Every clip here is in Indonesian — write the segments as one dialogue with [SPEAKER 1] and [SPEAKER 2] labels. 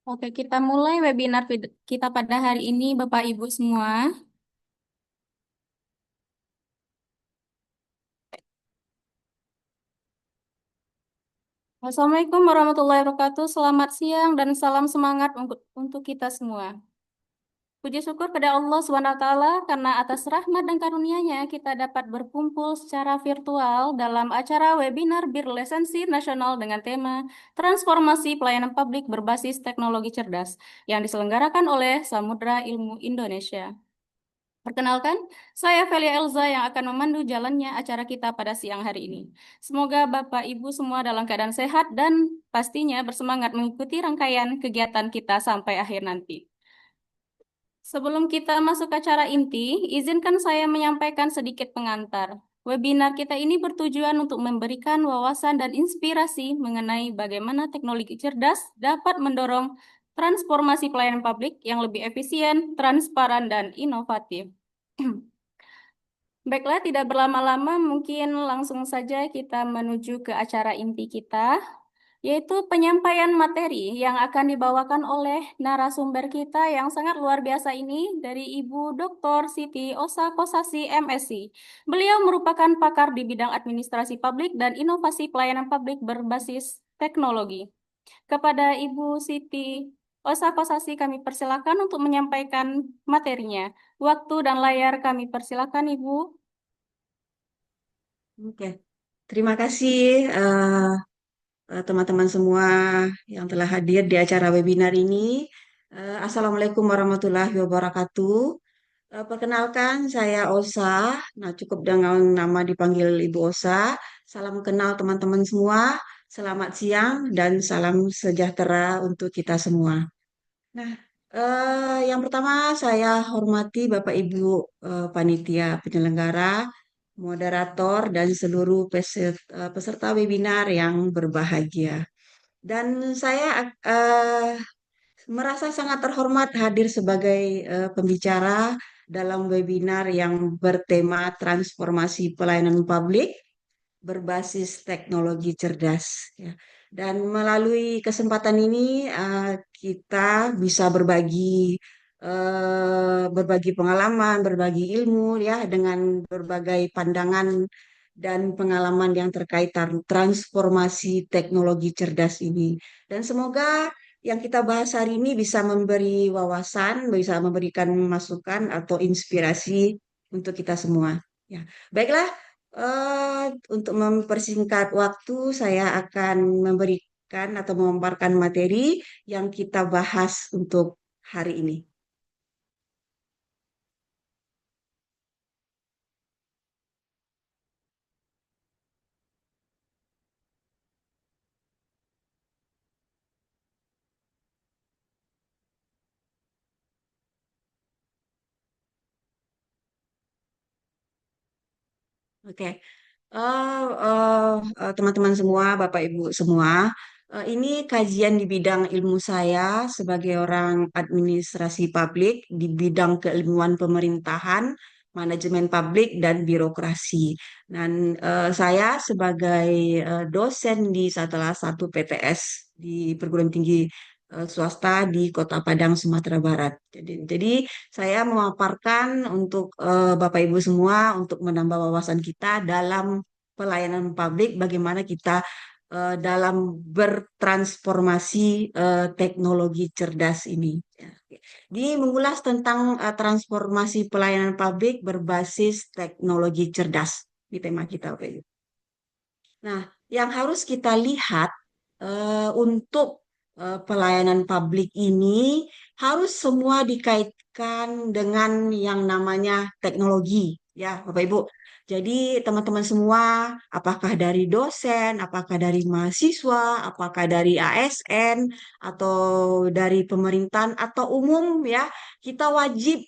[SPEAKER 1] Oke, kita mulai webinar kita pada hari ini, Bapak Ibu semua. Assalamualaikum warahmatullahi wabarakatuh. Selamat siang dan salam semangat untuk kita semua. Puji syukur pada Allah SWT karena atas rahmat dan karunia-Nya kita dapat berkumpul secara virtual dalam acara webinar BIR Lisensi Nasional dengan tema Transformasi Pelayanan Publik Berbasis Teknologi Cerdas yang diselenggarakan oleh Samudra Ilmu Indonesia. Perkenalkan, saya Velia Elza yang akan memandu jalannya acara kita pada siang hari ini. Semoga Bapak Ibu semua dalam keadaan sehat dan pastinya bersemangat mengikuti rangkaian kegiatan kita sampai akhir nanti. Sebelum kita masuk ke acara inti, izinkan saya menyampaikan sedikit pengantar. Webinar kita ini bertujuan untuk memberikan wawasan dan inspirasi mengenai bagaimana teknologi cerdas dapat mendorong transformasi pelayanan publik yang lebih efisien, transparan, dan inovatif. Baiklah, tidak berlama-lama, mungkin langsung saja kita menuju ke acara inti kita, yaitu penyampaian materi yang akan dibawakan oleh narasumber kita yang sangat luar biasa ini dari Ibu Dr. Siti Osa Kosasi, MSc. Beliau merupakan pakar di bidang administrasi publik dan inovasi pelayanan publik berbasis teknologi. Kepada Ibu Siti Osa Kosasi kami persilakan untuk menyampaikan materinya. Waktu dan layar kami persilakan, Ibu.
[SPEAKER 2] Oke, terima kasih teman-teman semua yang telah hadir di acara webinar ini. Assalamualaikum warahmatullahi wabarakatuh. Perkenalkan, saya Osa. Nah, cukup dengan nama dipanggil Ibu Osa. Salam kenal teman-teman semua. Selamat siang dan salam sejahtera untuk kita semua. Nah, yang pertama saya hormati Bapak Ibu panitia penyelenggara, moderator, dan seluruh peserta webinar yang berbahagia. Dan saya merasa sangat terhormat hadir sebagai pembicara dalam webinar yang bertema transformasi pelayanan publik berbasis teknologi cerdas. Ya. Dan melalui kesempatan ini kita bisa berbagi pengalaman, berbagi ilmu ya dengan berbagai pandangan dan pengalaman yang terkait transformasi teknologi cerdas ini. Dan semoga yang kita bahas hari ini bisa memberi wawasan, bisa memberikan masukan atau inspirasi untuk kita semua. Ya, baiklah. Untuk mempersingkat waktu, saya akan memberikan atau memaparkan materi yang kita bahas untuk hari ini. Oke, teman-teman semua, Bapak Ibu semua, ini kajian di bidang ilmu saya sebagai orang administrasi publik di bidang keilmuan pemerintahan, manajemen publik dan birokrasi. Dan saya sebagai dosen di salah satu PTS di perguruan tinggi swasta di Kota Padang, Sumatera Barat. Jadi saya memaparkan untuk Bapak Ibu semua untuk menambah wawasan kita dalam pelayanan publik, bagaimana kita dalam bertransformasi teknologi cerdas ini. Ya. Di mengulas tentang transformasi pelayanan publik berbasis teknologi cerdas di tema kita, Bapak Ibu. Nah, yang harus kita lihat untuk pelayanan publik ini harus semua dikaitkan dengan yang namanya teknologi, ya, Bapak Ibu. Jadi, teman-teman semua, apakah dari dosen, apakah dari mahasiswa, apakah dari ASN, atau dari pemerintahan, atau umum, ya, kita wajib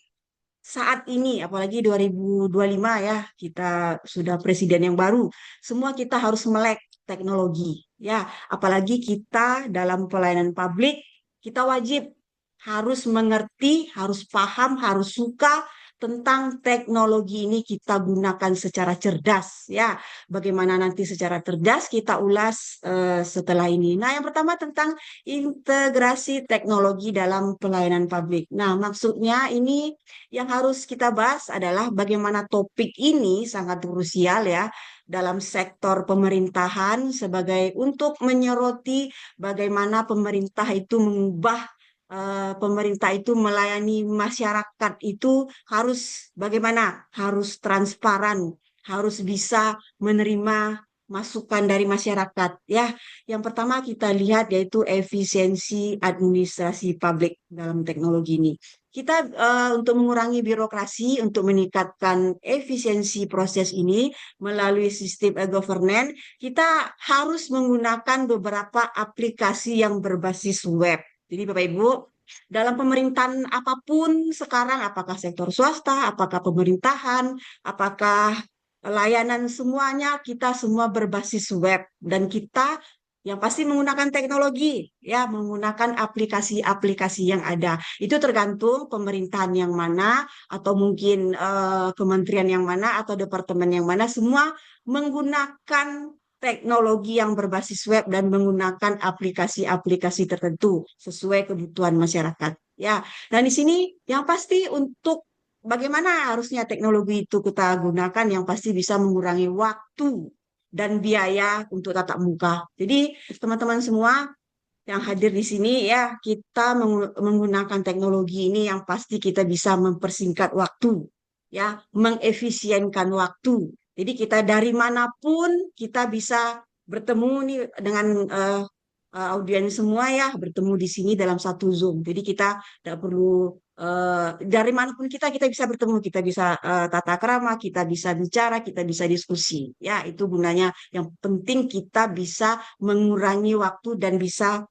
[SPEAKER 2] saat ini, apalagi 2025 ya, kita sudah presiden yang baru, semua kita harus melek teknologi. Ya, apalagi kita dalam pelayanan publik, kita wajib harus mengerti, harus paham, harus suka tentang teknologi ini kita gunakan secara cerdas ya. Bagaimana nanti secara cerdas kita ulas setelah ini. Nah, yang pertama tentang integrasi teknologi dalam pelayanan publik. Nah, maksudnya ini yang harus kita bahas adalah bagaimana topik ini sangat krusial ya dalam sektor pemerintahan sebagai untuk menyoroti bagaimana pemerintah itu mengubah pemerintah itu melayani masyarakat itu harus bagaimana? Harus transparan, harus bisa menerima masukan dari masyarakat. Ya, yang pertama kita lihat yaitu efisiensi administrasi publik dalam teknologi ini. Kita untuk mengurangi birokrasi, untuk meningkatkan efisiensi proses ini melalui sistem e-governance, kita harus menggunakan beberapa aplikasi yang berbasis web. Jadi Bapak Ibu, dalam pemerintahan apapun sekarang, apakah sektor swasta, apakah pemerintahan, apakah layanan semuanya, kita semua berbasis web. Dan kita yang pasti menggunakan teknologi, ya, menggunakan aplikasi-aplikasi yang ada. Itu tergantung pemerintahan yang mana, atau mungkin kementerian yang mana, atau departemen yang mana, semua menggunakan teknologi yang berbasis web dan menggunakan aplikasi-aplikasi tertentu sesuai kebutuhan masyarakat. Ya, dan di sini yang pasti untuk bagaimana harusnya teknologi itu kita gunakan yang pasti bisa mengurangi waktu dan biaya untuk tatap muka. Jadi teman-teman semua yang hadir di sini ya kita menggunakan teknologi ini yang pasti kita bisa mempersingkat waktu, ya, mengefisienkan waktu. Jadi kita dari manapun kita bisa bertemu nih dengan audiens semua ya, bertemu di sini dalam satu Zoom. Jadi kita tidak perlu dari manapun kita bisa bertemu, kita bisa tata krama, kita bisa bicara, kita bisa diskusi. Ya, itu gunanya. Yang penting kita bisa mengurangi waktu dan bisa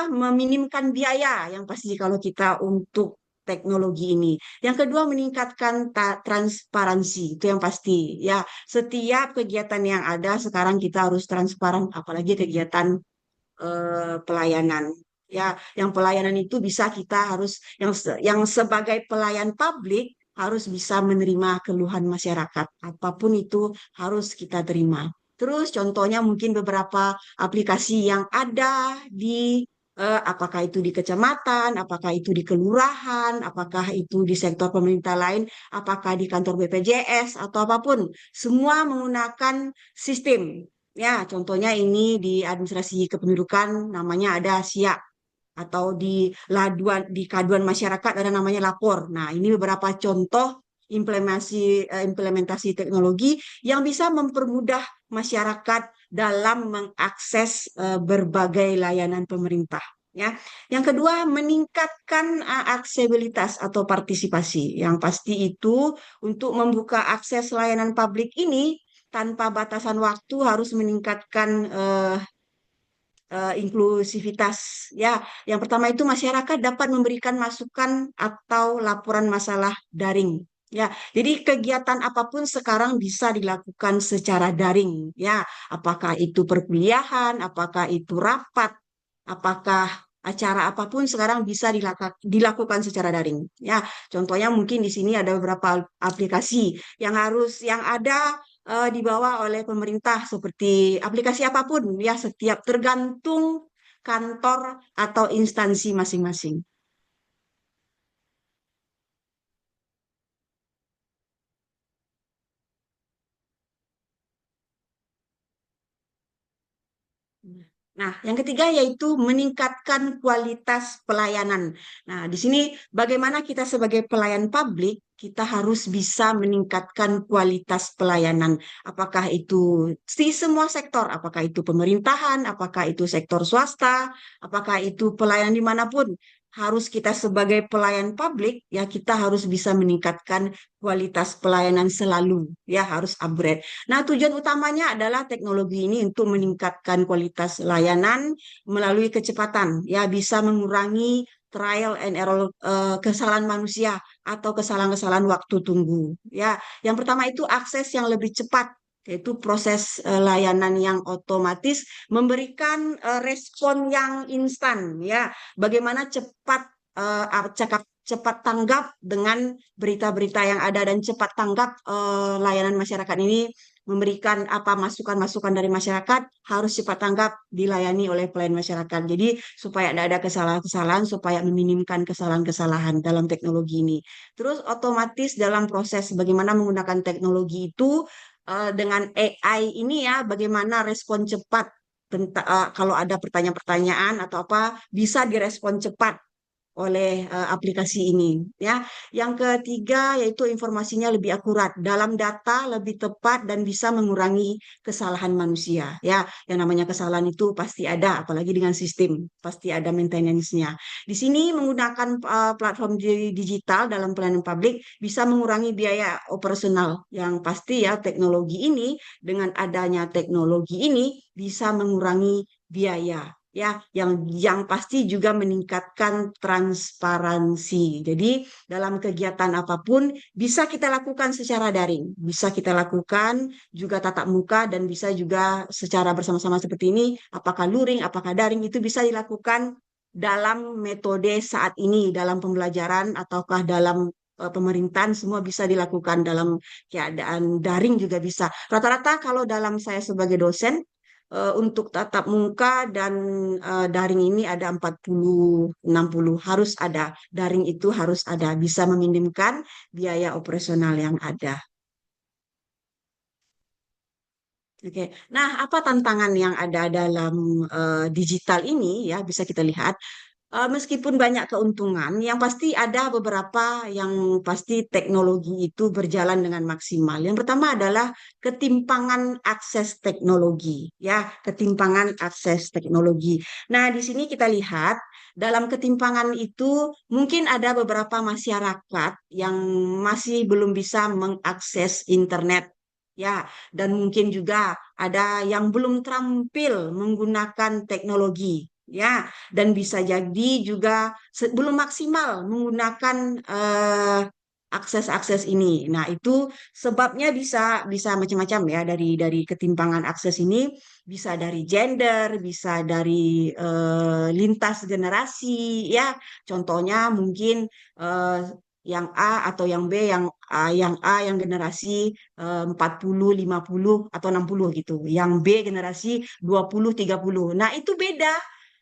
[SPEAKER 2] meminimkan biaya yang pasti kalau kita untuk teknologi ini. Yang kedua, meningkatkan transparansi. Itu yang pasti. Ya, setiap kegiatan yang ada sekarang kita harus transparan, apalagi kegiatan pelayanan. Ya, yang pelayanan itu bisa kita harus yang sebagai pelayan publik harus bisa menerima keluhan masyarakat. Apapun itu harus kita terima. Terus contohnya mungkin beberapa aplikasi yang ada di apakah itu di kecamatan, apakah itu di kelurahan, apakah itu di sektor pemerintah lain, apakah di kantor BPJS atau apapun, semua menggunakan sistem. Ya, contohnya ini di administrasi kependudukan namanya ada SIA atau di kaduan masyarakat ada namanya lapor. Nah, ini beberapa contoh implementasi teknologi yang bisa mempermudah masyarakat dalam mengakses berbagai layanan pemerintah. Ya, yang kedua meningkatkan aksesibilitas atau partisipasi. Yang pasti itu untuk membuka akses layanan publik ini tanpa batasan waktu harus meningkatkan inklusivitas. Ya, yang pertama itu masyarakat dapat memberikan masukan atau laporan masalah daring. Ya, jadi kegiatan apapun sekarang bisa dilakukan secara daring. Ya, apakah itu perkuliahan, apakah itu rapat, apakah acara apapun sekarang bisa dilakukan secara daring. Ya, contohnya mungkin di sini ada beberapa aplikasi yang ada dibawa oleh pemerintah seperti aplikasi apapun ya setiap tergantung kantor atau instansi masing-masing. Nah, yang ketiga yaitu meningkatkan kualitas pelayanan. Nah, di sini bagaimana kita sebagai pelayan publik, kita harus bisa meningkatkan kualitas pelayanan. Apakah itu di semua sektor, apakah itu pemerintahan, apakah itu sektor swasta, apakah itu pelayan dimanapun. Harus kita sebagai pelayan publik, ya kita harus bisa meningkatkan kualitas pelayanan selalu, ya harus upgrade. Nah, tujuan utamanya adalah teknologi ini untuk meningkatkan kualitas layanan melalui kecepatan, ya bisa mengurangi trial and error kesalahan manusia atau kesalahan-kesalahan waktu tunggu. Ya, yang pertama itu akses yang lebih cepat yaitu proses layanan yang otomatis memberikan respon yang instan ya. Bagaimana cepat cepat tanggap dengan berita-berita yang ada dan cepat tanggap layanan masyarakat ini memberikan apa masukan-masukan dari masyarakat harus cepat tanggap dilayani oleh pelayan masyarakat. Jadi supaya tidak ada kesalahan-kesalahan, supaya meminimkan kesalahan-kesalahan dalam teknologi ini. Terus otomatis dalam proses bagaimana menggunakan teknologi itu dengan AI ini ya, bagaimana respon cepat tentang kalau ada pertanyaan-pertanyaan atau apa bisa direspon cepat oleh aplikasi ini ya. Yang ketiga yaitu informasinya lebih akurat dalam data, lebih tepat dan bisa mengurangi kesalahan manusia ya. Yang namanya kesalahan itu pasti ada, apalagi dengan sistem pasti ada maintenance-nya. Di sini menggunakan platform digital dalam pelayanan publik bisa mengurangi biaya operasional yang pasti ya. Teknologi ini dengan adanya teknologi ini bisa mengurangi biaya ya, yang pasti juga meningkatkan transparansi. Jadi dalam kegiatan apapun bisa kita lakukan secara daring, bisa kita lakukan juga tatap muka dan bisa juga secara bersama-sama seperti ini, apakah luring, apakah daring itu bisa dilakukan dalam metode saat ini dalam pembelajaran ataukah dalam pemerintahan semua bisa dilakukan dalam keadaan daring juga bisa. Rata-rata kalau dalam saya sebagai dosen untuk tatap muka dan daring ini ada 40 60 harus ada. Daring itu harus ada, bisa meminimkan biaya operasional yang ada. Oke. Nah, apa tantangan yang ada dalam digital ini ya bisa kita lihat. Meskipun banyak keuntungan, yang pasti ada beberapa yang pasti teknologi itu berjalan dengan maksimal. Yang pertama adalah ketimpangan akses teknologi, ya, ketimpangan akses teknologi. Nah, di sini kita lihat dalam ketimpangan itu mungkin ada beberapa masyarakat yang masih belum bisa mengakses internet. Ya, dan mungkin juga ada yang belum terampil menggunakan teknologi, ya, dan bisa jadi juga belum maksimal menggunakan akses-akses ini. Nah, itu sebabnya bisa bisa macam-macam ya dari ketimpangan akses ini bisa dari gender, bisa dari lintas generasi ya. Contohnya mungkin eh, yang A atau yang B, yang A yang generasi 40, 50 atau 60 gitu. Yang B generasi 20, 30. Nah, itu beda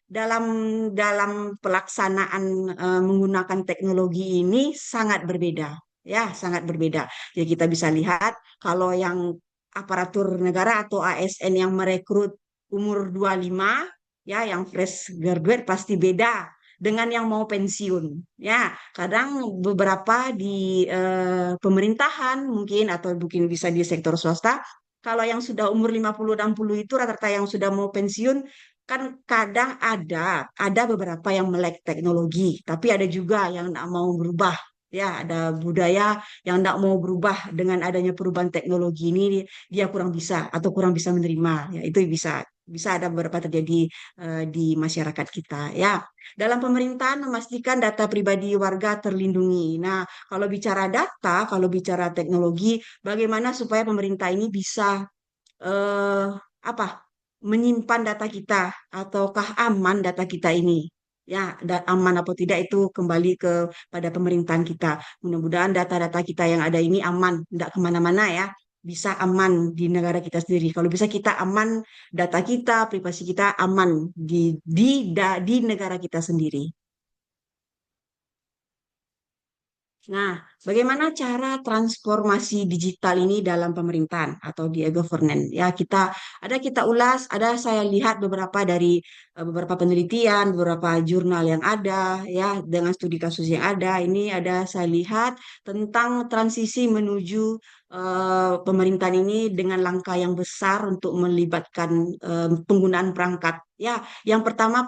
[SPEAKER 2] dalam dalam pelaksanaan menggunakan teknologi ini sangat berbeda ya sangat berbeda. Jadi kita bisa lihat kalau yang aparatur negara atau ASN yang merekrut umur 25 ya yang fresh graduate pasti beda dengan yang mau pensiun ya. Kadang beberapa di pemerintahan mungkin atau mungkin bisa di sektor swasta kalau yang sudah umur 50 60 itu rata-rata yang sudah mau pensiun kan kadang ada beberapa yang melek teknologi, tapi ada juga yang tidak mau berubah. Ya, ada budaya yang tidak mau berubah dengan adanya perubahan teknologi ini, dia kurang bisa atau kurang bisa menerima. Ya, itu bisa bisa ada beberapa terjadi di masyarakat kita. Ya, dalam pemerintahan memastikan data pribadi warga terlindungi. Nah, kalau bicara data, kalau bicara teknologi, bagaimana supaya pemerintah ini bisa eh, apa menyimpan data kita ataukah aman data kita ini ya aman atau tidak itu kembali kepada pemerintahan kita. Mudah-mudahan data-data kita yang ada ini aman tidak kemana-mana ya, bisa aman di negara kita sendiri. Kalau bisa kita aman data kita privasi kita aman di negara kita sendiri. Nah, bagaimana cara transformasi digital ini dalam pemerintahan atau di e-governance? Ya, kita ulas, ada saya lihat beberapa dari beberapa penelitian, beberapa jurnal yang ada, ya, dengan studi kasus yang ada. Ini ada saya lihat tentang transisi menuju pemerintahan ini dengan langkah yang besar untuk melibatkan penggunaan perangkat. Ya, yang pertama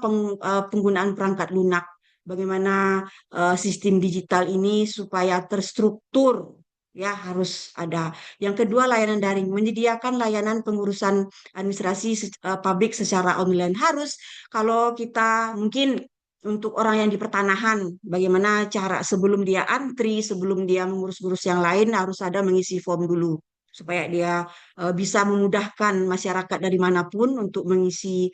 [SPEAKER 2] penggunaan perangkat lunak. Bagaimana sistem digital ini supaya terstruktur ya harus ada. Yang kedua layanan daring menyediakan layanan pengurusan administrasi publik secara online harus kalau kita mungkin untuk orang yang di pertanahan bagaimana cara sebelum dia antri sebelum dia mengurus-urus yang lain harus ada mengisi form dulu supaya dia bisa memudahkan masyarakat dari manapun untuk mengisi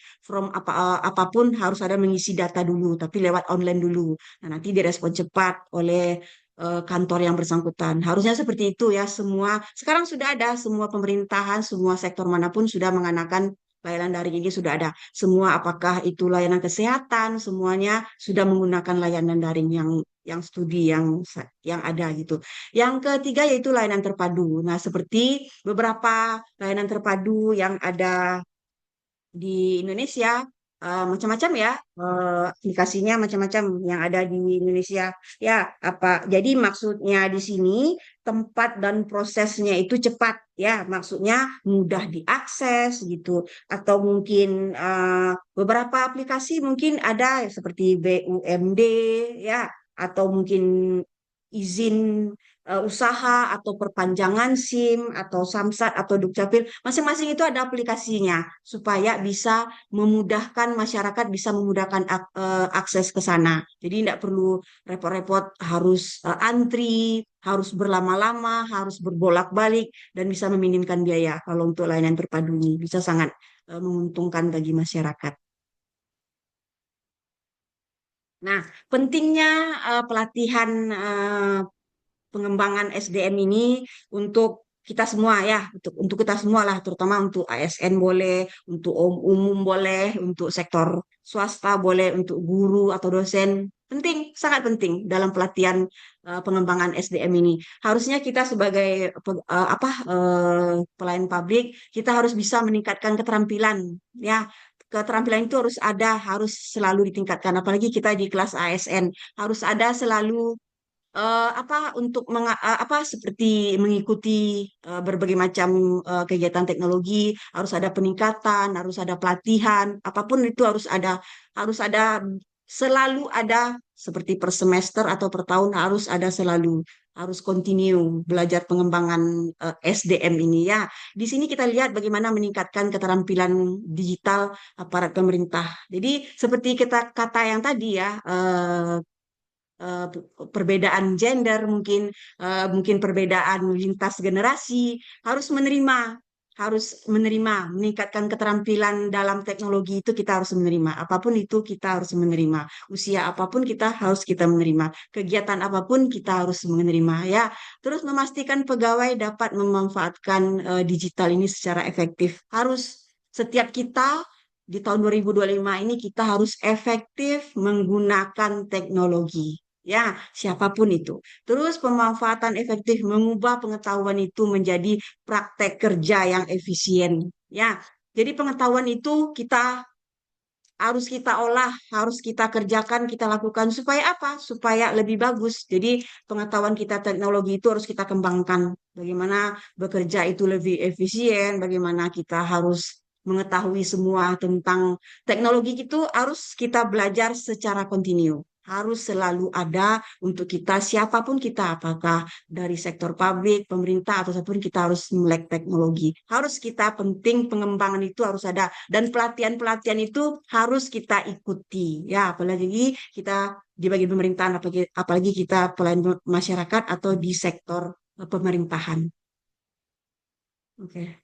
[SPEAKER 2] apapun harus ada mengisi data dulu, tapi lewat online dulu. Nah, nanti direspon cepat oleh kantor yang bersangkutan. Harusnya seperti itu ya semua. Sekarang sudah ada semua pemerintahan, semua sektor manapun sudah mengenakan layanan daring ini sudah ada. Semua apakah itu layanan kesehatan, semuanya sudah menggunakan layanan daring yang studi yang ada gitu. Yang ketiga yaitu layanan terpadu. Nah, seperti beberapa layanan terpadu yang ada di Indonesia macam-macam ya aplikasinya macam-macam yang ada di Indonesia ya apa jadi maksudnya di sini tempat dan prosesnya itu cepat ya maksudnya mudah diakses gitu atau mungkin beberapa aplikasi mungkin ada seperti BUMD ya atau mungkin izin usaha atau perpanjangan SIM atau Samsat atau Dukcapil masing-masing itu ada aplikasinya supaya bisa memudahkan masyarakat bisa memudahkan akses ke sana. Jadi tidak perlu repot-repot harus antri, harus berlama-lama, harus berbolak-balik dan bisa meminimkan biaya. Kalau untuk layanan terpadu ini bisa sangat menguntungkan bagi masyarakat. Nah, pentingnya pelatihan pengembangan SDM ini untuk kita semua ya, untuk kita semua lah, terutama untuk ASN boleh, untuk umum boleh, untuk sektor swasta boleh, untuk guru atau dosen. Penting, sangat penting dalam pelatihan pengembangan SDM ini. Harusnya kita sebagai pelayan publik, kita harus bisa meningkatkan keterampilan ya. Keterampilan itu harus ada, harus selalu ditingkatkan. Apalagi kita di kelas ASN, harus ada selalu untuk seperti mengikuti berbagai macam kegiatan teknologi harus ada peningkatan harus ada pelatihan apapun itu harus ada selalu ada seperti per semester atau per tahun harus ada selalu harus continue belajar pengembangan SDM ini ya. Di sini kita lihat bagaimana meningkatkan keterampilan digital aparat pemerintah. Jadi seperti kita kata yang tadi ya eh, perbedaan gender mungkin perbedaan lintas generasi harus menerima meningkatkan keterampilan dalam teknologi itu kita harus menerima apapun itu kita harus menerima usia apapun kita menerima kegiatan apapun kita harus menerima ya terus memastikan pegawai dapat memanfaatkan digital ini secara efektif harus setiap kita di tahun 2025 ini kita harus efektif menggunakan teknologi. Ya, siapapun itu. Terus pemanfaatan efektif mengubah pengetahuan itu menjadi praktek kerja yang efisien. Ya, jadi pengetahuan itu harus kita olah, harus kita kerjakan, kita lakukan supaya apa? Supaya lebih bagus. Jadi pengetahuan kita teknologi itu harus kita kembangkan. Bagaimana bekerja itu lebih efisien, bagaimana kita harus mengetahui semua tentang teknologi itu harus kita belajar secara kontinu. Harus selalu ada untuk kita, siapapun kita, apakah dari sektor publik, pemerintah, ataupun kita harus melek teknologi. Harus kita penting pengembangan itu harus ada dan pelatihan-pelatihan itu harus kita ikuti ya apalagi kita di bagian pemerintahan apalagi kita pelayan masyarakat atau di sektor pemerintahan. Oke.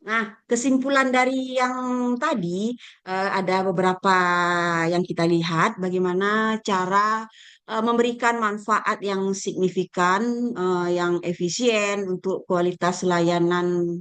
[SPEAKER 2] Nah, kesimpulan dari yang tadi ada beberapa yang kita lihat bagaimana cara memberikan manfaat yang signifikan, yang efisien untuk kualitas layanan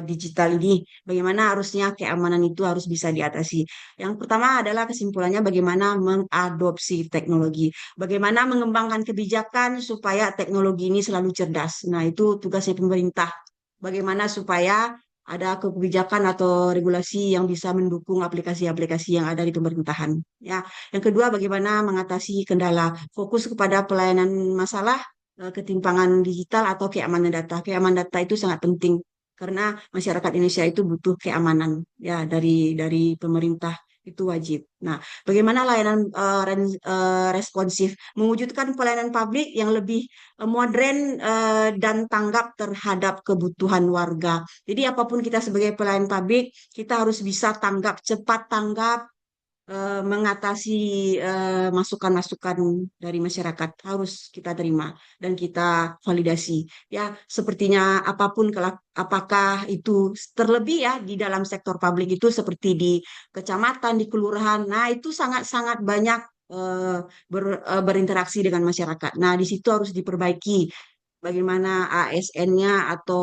[SPEAKER 2] digital ini. Bagaimana harusnya keamanan itu harus bisa diatasi. Yang pertama adalah kesimpulannya bagaimana mengadopsi teknologi, bagaimana mengembangkan kebijakan supaya teknologi ini selalu cerdas. Nah, itu tugasnya pemerintah. Bagaimana supaya ada kebijakan atau regulasi yang bisa mendukung aplikasi-aplikasi yang ada di pemerintahan. Ya, yang kedua, bagaimana mengatasi kendala fokus kepada pelayanan masalah ketimpangan digital atau keamanan data. Keamanan data itu sangat penting karena masyarakat Indonesia itu butuh keamanan ya dari pemerintah itu wajib. Nah, bagaimana layanan responsif mewujudkan pelayanan publik yang lebih modern dan tanggap terhadap kebutuhan warga. Jadi apapun kita sebagai pelayan publik, kita harus bisa tanggap, cepat tanggap, mengatasi masukan-masukan dari masyarakat harus kita terima dan kita validasi. Ya, sepertinya apapun apakah itu terlebih ya di dalam sektor publik itu seperti di kecamatan, di kelurahan. Nah, itu sangat-sangat banyak berinteraksi dengan masyarakat. Nah, di situ harus diperbaiki bagaimana ASN-nya atau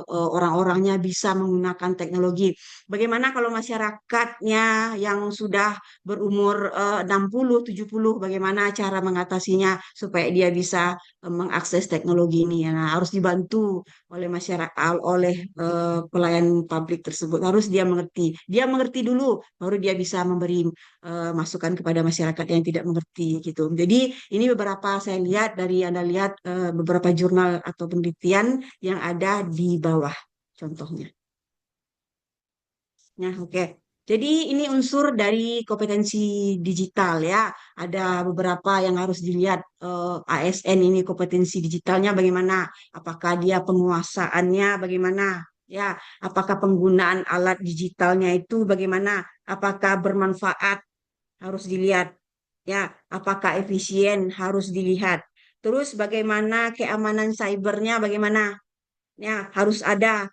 [SPEAKER 2] orang-orangnya bisa menggunakan teknologi. Bagaimana kalau masyarakatnya yang sudah berumur 60, 70, bagaimana cara mengatasinya supaya dia bisa mengakses teknologi ini. Nah, harus dibantu oleh masyarakat, oleh pelayan publik tersebut. Harus dia mengerti. Dia mengerti dulu, baru dia bisa memberi masukan kepada masyarakat yang tidak mengerti gitu. Jadi ini beberapa saya lihat dari Anda lihat beberapa jurnal atau penelitian yang ada di bawah contohnya. Nah, oke. Jadi ini unsur dari kompetensi digital ya. Ada beberapa yang harus dilihat ASN ini kompetensi digitalnya bagaimana? Apakah dia penguasaannya bagaimana? Ya, apakah penggunaan alat digitalnya itu bagaimana? Apakah bermanfaat? Harus dilihat. Ya, apakah efisien harus dilihat. Terus bagaimana keamanan cybernya bagaimana? Ya, harus ada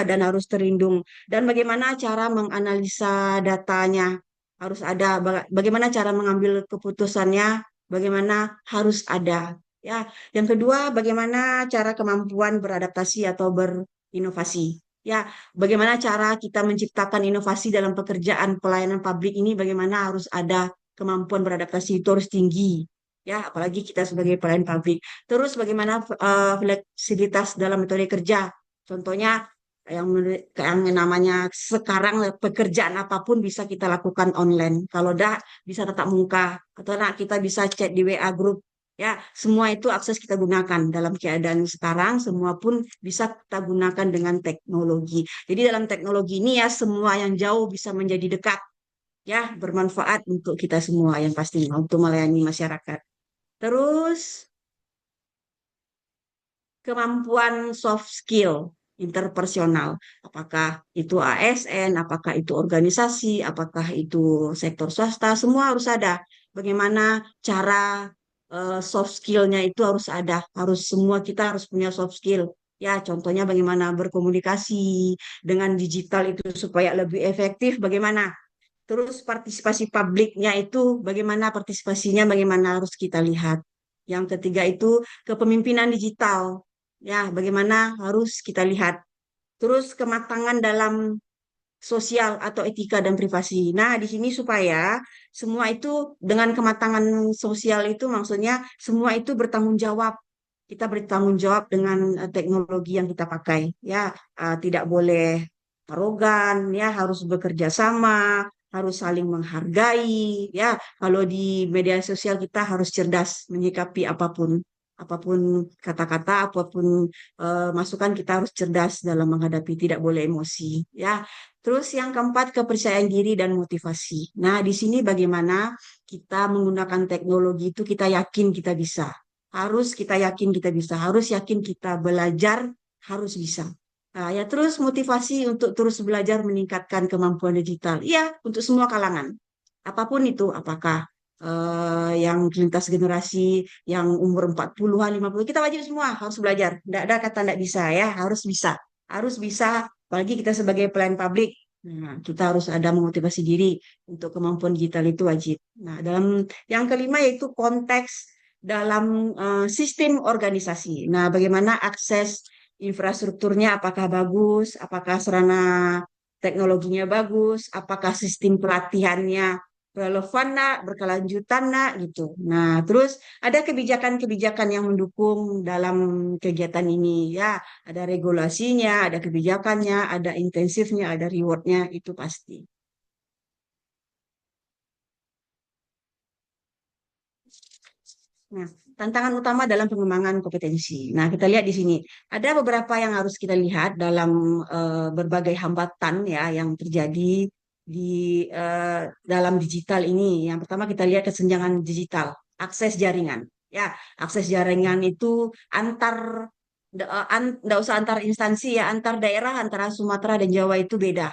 [SPEAKER 2] dan harus terlindung. Dan bagaimana cara menganalisa datanya? Harus ada. Bagaimana cara mengambil keputusannya? Bagaimana harus ada. Ya, yang kedua, bagaimana cara kemampuan beradaptasi atau berinovasi? Ya, bagaimana cara kita menciptakan inovasi dalam pekerjaan pelayanan publik ini? Bagaimana harus ada kemampuan beradaptasi itu harus tinggi. Ya, apalagi kita sebagai pelayan publik. Terus bagaimana fleksibilitas dalam metode kerja? Contohnya yang namanya sekarang pekerjaan apapun bisa kita lakukan online. Kalau dah bisa tatap muka atau nak kita bisa chat di WA group. Ya, semua itu akses kita gunakan dalam keadaan sekarang. Semua pun bisa kita gunakan dengan teknologi. Jadi dalam teknologi ini ya semua yang jauh bisa menjadi dekat. Ya, bermanfaat untuk kita semua yang pastinya untuk melayani masyarakat. Terus kemampuan soft skill interpersonal. Apakah itu ASN, apakah itu organisasi, apakah itu sektor swasta, semua harus ada. Bagaimana cara soft skillnya itu harus ada. Harus semua kita harus punya soft skill. Ya, contohnya bagaimana berkomunikasi dengan digital itu supaya lebih efektif, bagaimana. Terus partisipasi publiknya itu bagaimana partisipasinya, bagaimana harus kita lihat. Yang ketiga itu kepemimpinan digital. Ya, bagaimana harus kita lihat. Terus kematangan dalam sosial atau etika dan privasi. Nah, di sini supaya semua itu dengan kematangan sosial itu maksudnya semua itu bertanggung jawab. Kita bertanggung jawab dengan teknologi yang kita pakai. Ya, tidak boleh arogan, ya harus bekerja sama, harus saling menghargai. Ya, kalau di media sosial kita harus cerdas menyikapi apapun. Apapun kata-kata, apapun masukan kita harus cerdas dalam menghadapi, tidak boleh emosi. Ya, terus yang keempat, kepercayaan diri dan motivasi. Nah, di sini bagaimana kita menggunakan teknologi itu kita yakin kita bisa. Harus kita yakin kita bisa. Harus yakin kita belajar, harus bisa. Nah, ya terus motivasi untuk terus belajar meningkatkan kemampuan digital. Iya, untuk semua kalangan. Apapun itu, apakah yang lintas generasi, yang umur 40-an, 50, kita wajib semua harus belajar. Tidak ada kata tidak bisa ya, harus bisa. Harus bisa, apalagi kita sebagai pelayan publik. Nah, kita harus ada memotivasi diri untuk kemampuan digital itu wajib. Nah, dalam yang kelima yaitu konteks dalam sistem organisasi. Nah, bagaimana akses infrastrukturnya, apakah bagus, apakah sarana teknologinya bagus, apakah sistem pelatihannya relevan nak, berkelanjutan nak gitu. Nah, terus ada kebijakan-kebijakan yang mendukung dalam kegiatan ini ya, ada regulasinya, ada kebijakannya, ada intensifnya, ada rewardnya itu pasti. Nah, tantangan utama dalam pengembangan kompetensi. Nah, kita lihat di sini ada beberapa yang harus kita lihat dalam berbagai hambatan ya yang terjadi di dalam digital ini. Yang pertama kita lihat kesenjangan digital, akses jaringan. Ya, akses jaringan itu antar nggak usah antar instansi ya, antar daerah antara Sumatera dan Jawa itu beda.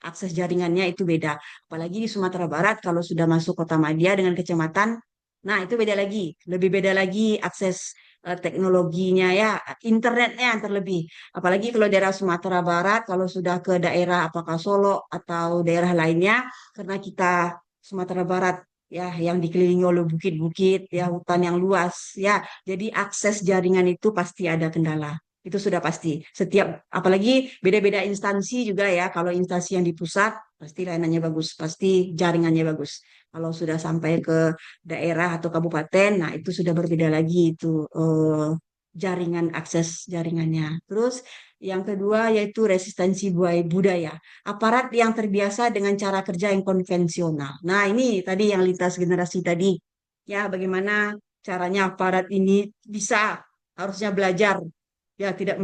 [SPEAKER 2] akses jaringannya itu beda. Apalagi di Sumatera Barat kalau sudah masuk Kota Madia dengan kecamatan, nah itu beda lagi, lebih beda lagi akses teknologinya ya, internetnya yang terlebih. Apalagi kalau daerah Sumatera Barat, kalau sudah ke daerah apakah Solo atau daerah lainnya, karena kita Sumatera Barat ya yang dikelilingi oleh bukit-bukit ya hutan yang luas ya, jadi akses jaringan itu pasti ada kendala. Itu sudah pasti. Setiap, apalagi beda-beda instansi juga ya. Kalau instansi yang di pusat, pasti layanannya bagus, pasti jaringannya bagus. Kalau sudah sampai ke daerah atau kabupaten, nah itu sudah berbeda lagi itu jaringan akses jaringannya. Terus yang kedua yaitu resistensi budaya. Aparat yang terbiasa dengan cara kerja yang konvensional. Nah ini tadi yang lintas generasi tadi. Ya bagaimana caranya aparat ini bisa harusnya belajar ya tidak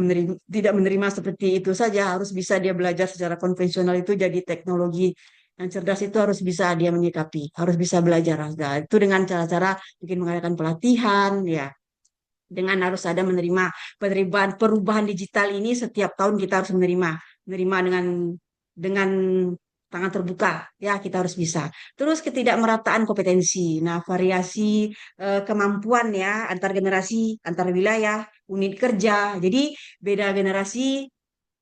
[SPEAKER 2] menerima seperti itu saja harus bisa dia belajar secara konvensional itu jadi teknologi yang cerdas itu harus bisa dia menyikapi harus bisa belajar. Nah, itu dengan cara-cara mungkin mengadakan pelatihan ya dengan harus ada menerima penerimaan perubahan digital ini setiap tahun kita harus menerima dengan tangan terbuka ya kita harus bisa. Terus ketidakmerataan kompetensi. Nah, variasi kemampuan ya antar generasi, antar wilayah, unit kerja. Jadi beda generasi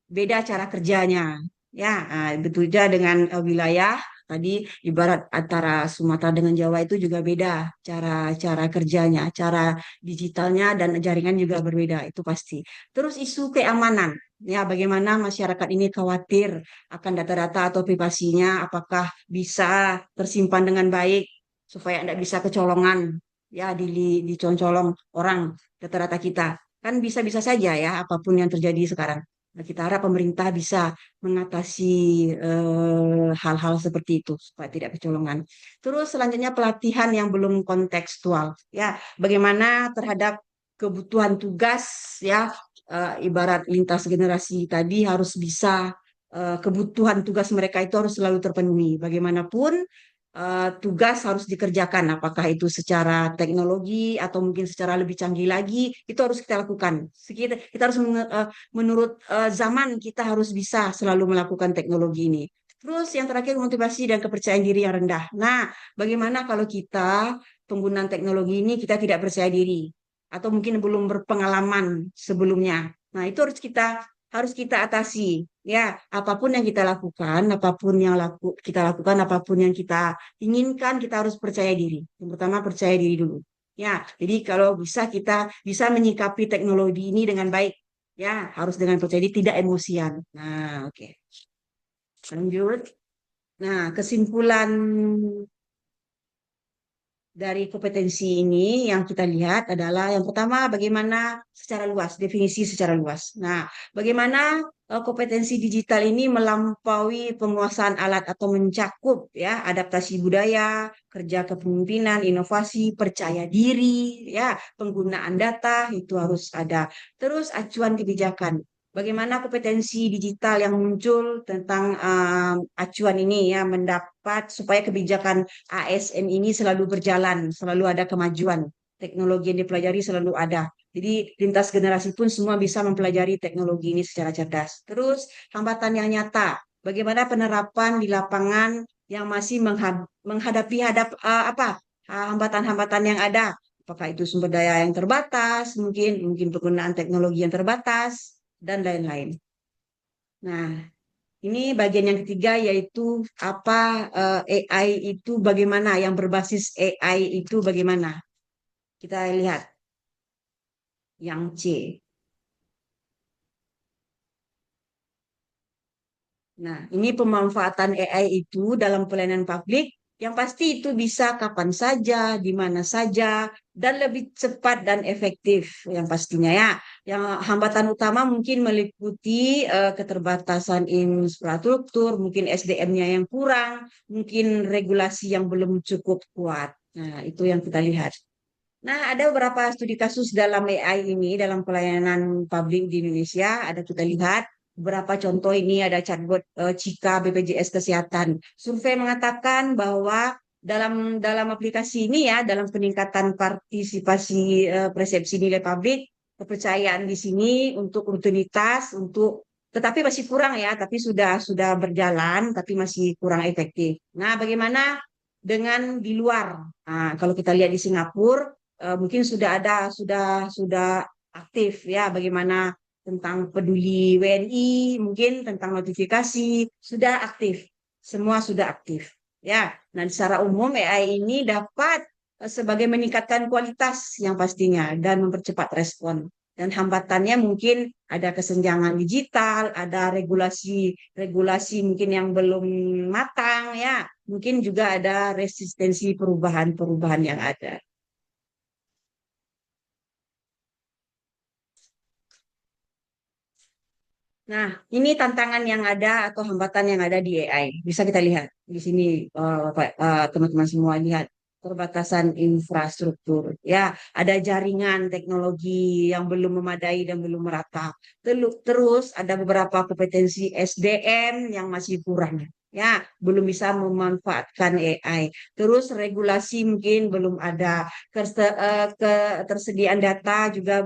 [SPEAKER 2] beda cara kerjanya. Ya, betul juga dengan wilayah tadi ibarat antara Sumatera dengan Jawa itu juga beda cara-cara kerjanya, cara digitalnya dan jaringan juga berbeda, itu pasti. Terus isu keamanan. Ya, bagaimana masyarakat ini khawatir akan data-data atau privasinya, apakah bisa tersimpan dengan baik supaya tidak bisa kecolongan, ya, dicolong orang data-data kita. Kan bisa-bisa saja ya, apapun yang terjadi sekarang. Nah, kita harap pemerintah bisa mengatasi hal-hal seperti itu supaya tidak kecolongan. Terus selanjutnya pelatihan yang belum kontekstual, ya, bagaimana terhadap kebutuhan tugas, ya, ibarat lintas generasi tadi harus bisa kebutuhan tugas mereka itu harus selalu terpenuhi. Bagaimanapun tugas harus dikerjakan, apakah itu secara teknologi atau mungkin secara lebih canggih lagi, itu harus kita lakukan. Kita harus menurut zaman kita harus bisa selalu melakukan teknologi ini. Terus yang terakhir motivasi dan kepercayaan diri yang rendah. Nah, bagaimana kalau kita penggunaan teknologi ini kita tidak percaya diri atau mungkin belum berpengalaman sebelumnya. Nah, itu harus kita atasi. Ya, apapun yang kita lakukan, apapun yang kita lakukan, apapun yang kita inginkan, kita harus percaya diri. Yang pertama percaya diri dulu. Ya, jadi kalau bisa kita bisa menyikapi teknologi ini dengan baik. Ya, harus dengan percaya diri, tidak emosian. Nah, oke. Lanjut. Nah, kesimpulan dari kompetensi ini yang kita lihat adalah yang pertama bagaimana secara luas, definisi secara luas. Nah, bagaimana kompetensi digital ini melampaui penguasaan alat atau mencakup ya adaptasi budaya, kerja kepemimpinan, inovasi, percaya diri, ya, penggunaan data itu harus ada. Terus acuan kebijakan. Bagaimana kompetensi digital yang muncul tentang acuan ini ya mendapat supaya kebijakan ASN ini selalu berjalan, selalu ada kemajuan. Teknologi yang dipelajari selalu ada. Jadi lintas generasi pun semua bisa mempelajari teknologi ini secara cerdas. Terus hambatan yang nyata, bagaimana penerapan di lapangan yang masih menghadapi hambatan-hambatan yang ada. Apakah itu sumber daya yang terbatas, mungkin penggunaan teknologi yang terbatas dan lain-lain. Nah, ini bagian yang ketiga yaitu apa AI itu bagaimana, yang berbasis AI itu bagaimana. Kita lihat yang C. Nah, ini pemanfaatan AI itu dalam pelayanan publik yang pasti itu bisa kapan saja, di mana saja, dan lebih cepat dan efektif yang pastinya ya. Yang hambatan utama mungkin meliputi keterbatasan infrastruktur, mungkin SDM-nya yang kurang, mungkin regulasi yang belum cukup kuat. Nah, itu yang kita lihat. Nah, ada beberapa studi kasus dalam AI ini, dalam pelayanan publik di Indonesia. Ada kita lihat beberapa contoh ini, ada chatbot Cika BPJS Kesehatan. Survei mengatakan bahwa dalam aplikasi ini ya, dalam peningkatan partisipasi persepsi nilai publik, kepercayaan di sini untuk rutinitas, untuk tetapi masih kurang ya, tapi sudah berjalan, tapi masih kurang efektif. Nah, bagaimana dengan di luar? Nah, kalau kita lihat di Singapura, mungkin sudah ada, sudah aktif ya. Bagaimana tentang peduli WNI, mungkin tentang notifikasi sudah aktif, semua sudah aktif. Ya, nah secara umum AI ini dapat sebagai meningkatkan kualitas yang pastinya dan mempercepat respon. Dan hambatannya mungkin ada kesenjangan digital, ada regulasi mungkin yang belum matang ya, mungkin juga ada resistensi perubahan-perubahan yang ada. Nah, ini tantangan yang ada atau hambatan yang ada di AI. Bisa kita lihat di sini, teman-teman semua lihat perbatasan infrastruktur. Ya, ada jaringan teknologi yang belum memadai dan belum merata. Terus ada beberapa kompetensi SDM yang masih kurang. Ya, belum bisa memanfaatkan AI. Terus regulasi mungkin belum ada. Ketersediaan data juga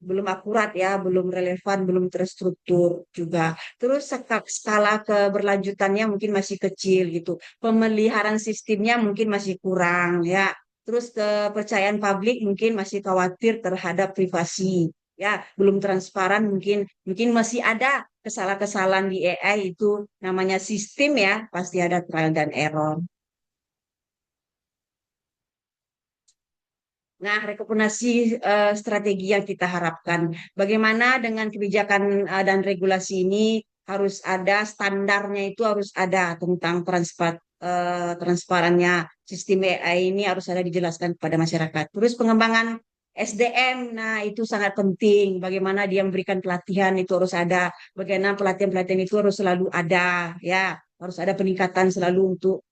[SPEAKER 2] belum akurat ya, belum relevan, belum terstruktur juga. Terus skala keberlanjutannya mungkin masih kecil gitu. Pemeliharaan sistemnya mungkin masih kurang ya. Terus kepercayaan publik mungkin masih khawatir terhadap privasi. Ya, belum transparan mungkin mungkin masih ada kesalahan-kesalahan di AI itu namanya sistem ya, pasti ada trial dan error. Nah, rekomendasi strategi yang kita harapkan, bagaimana dengan kebijakan dan regulasi ini harus ada standarnya itu harus ada tentang transparannya sistem AI ini harus ada dijelaskan kepada masyarakat. Terus pengembangan SDM, nah itu sangat penting. Bagaimana dia memberikan pelatihan itu harus ada, bagaimana pelatihan-pelatihan itu harus selalu ada, ya harus ada peningkatan selalu untuk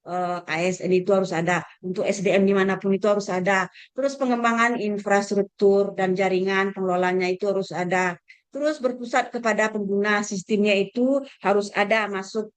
[SPEAKER 2] ASN itu harus ada, untuk SDM dimanapun itu harus ada. Terus pengembangan infrastruktur dan jaringan pengelolanya itu harus ada. Terus berpusat kepada pengguna sistemnya itu harus ada masuk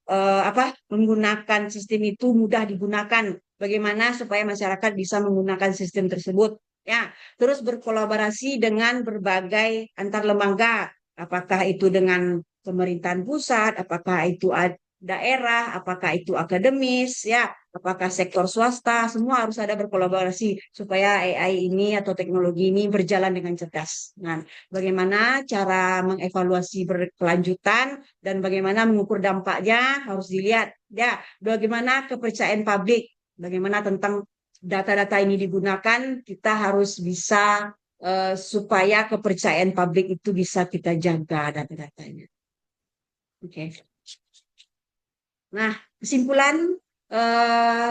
[SPEAKER 2] menggunakan sistem itu mudah digunakan. Bagaimana supaya masyarakat bisa menggunakan sistem tersebut. Ya, terus berkolaborasi dengan berbagai antar lembaga, apakah itu dengan pemerintahan pusat, apakah itu daerah, apakah itu akademis, ya, apakah sektor swasta, semua harus ada berkolaborasi supaya AI ini atau teknologi ini berjalan dengan cerdas. Nah, bagaimana cara mengevaluasi berkelanjutan dan bagaimana mengukur dampaknya harus dilihat. Ya, bagaimana kepercayaan publik, bagaimana tentang data-data ini digunakan, kita harus bisa supaya kepercayaan publik itu bisa kita jaga data-datanya. Oke. Nah, kesimpulan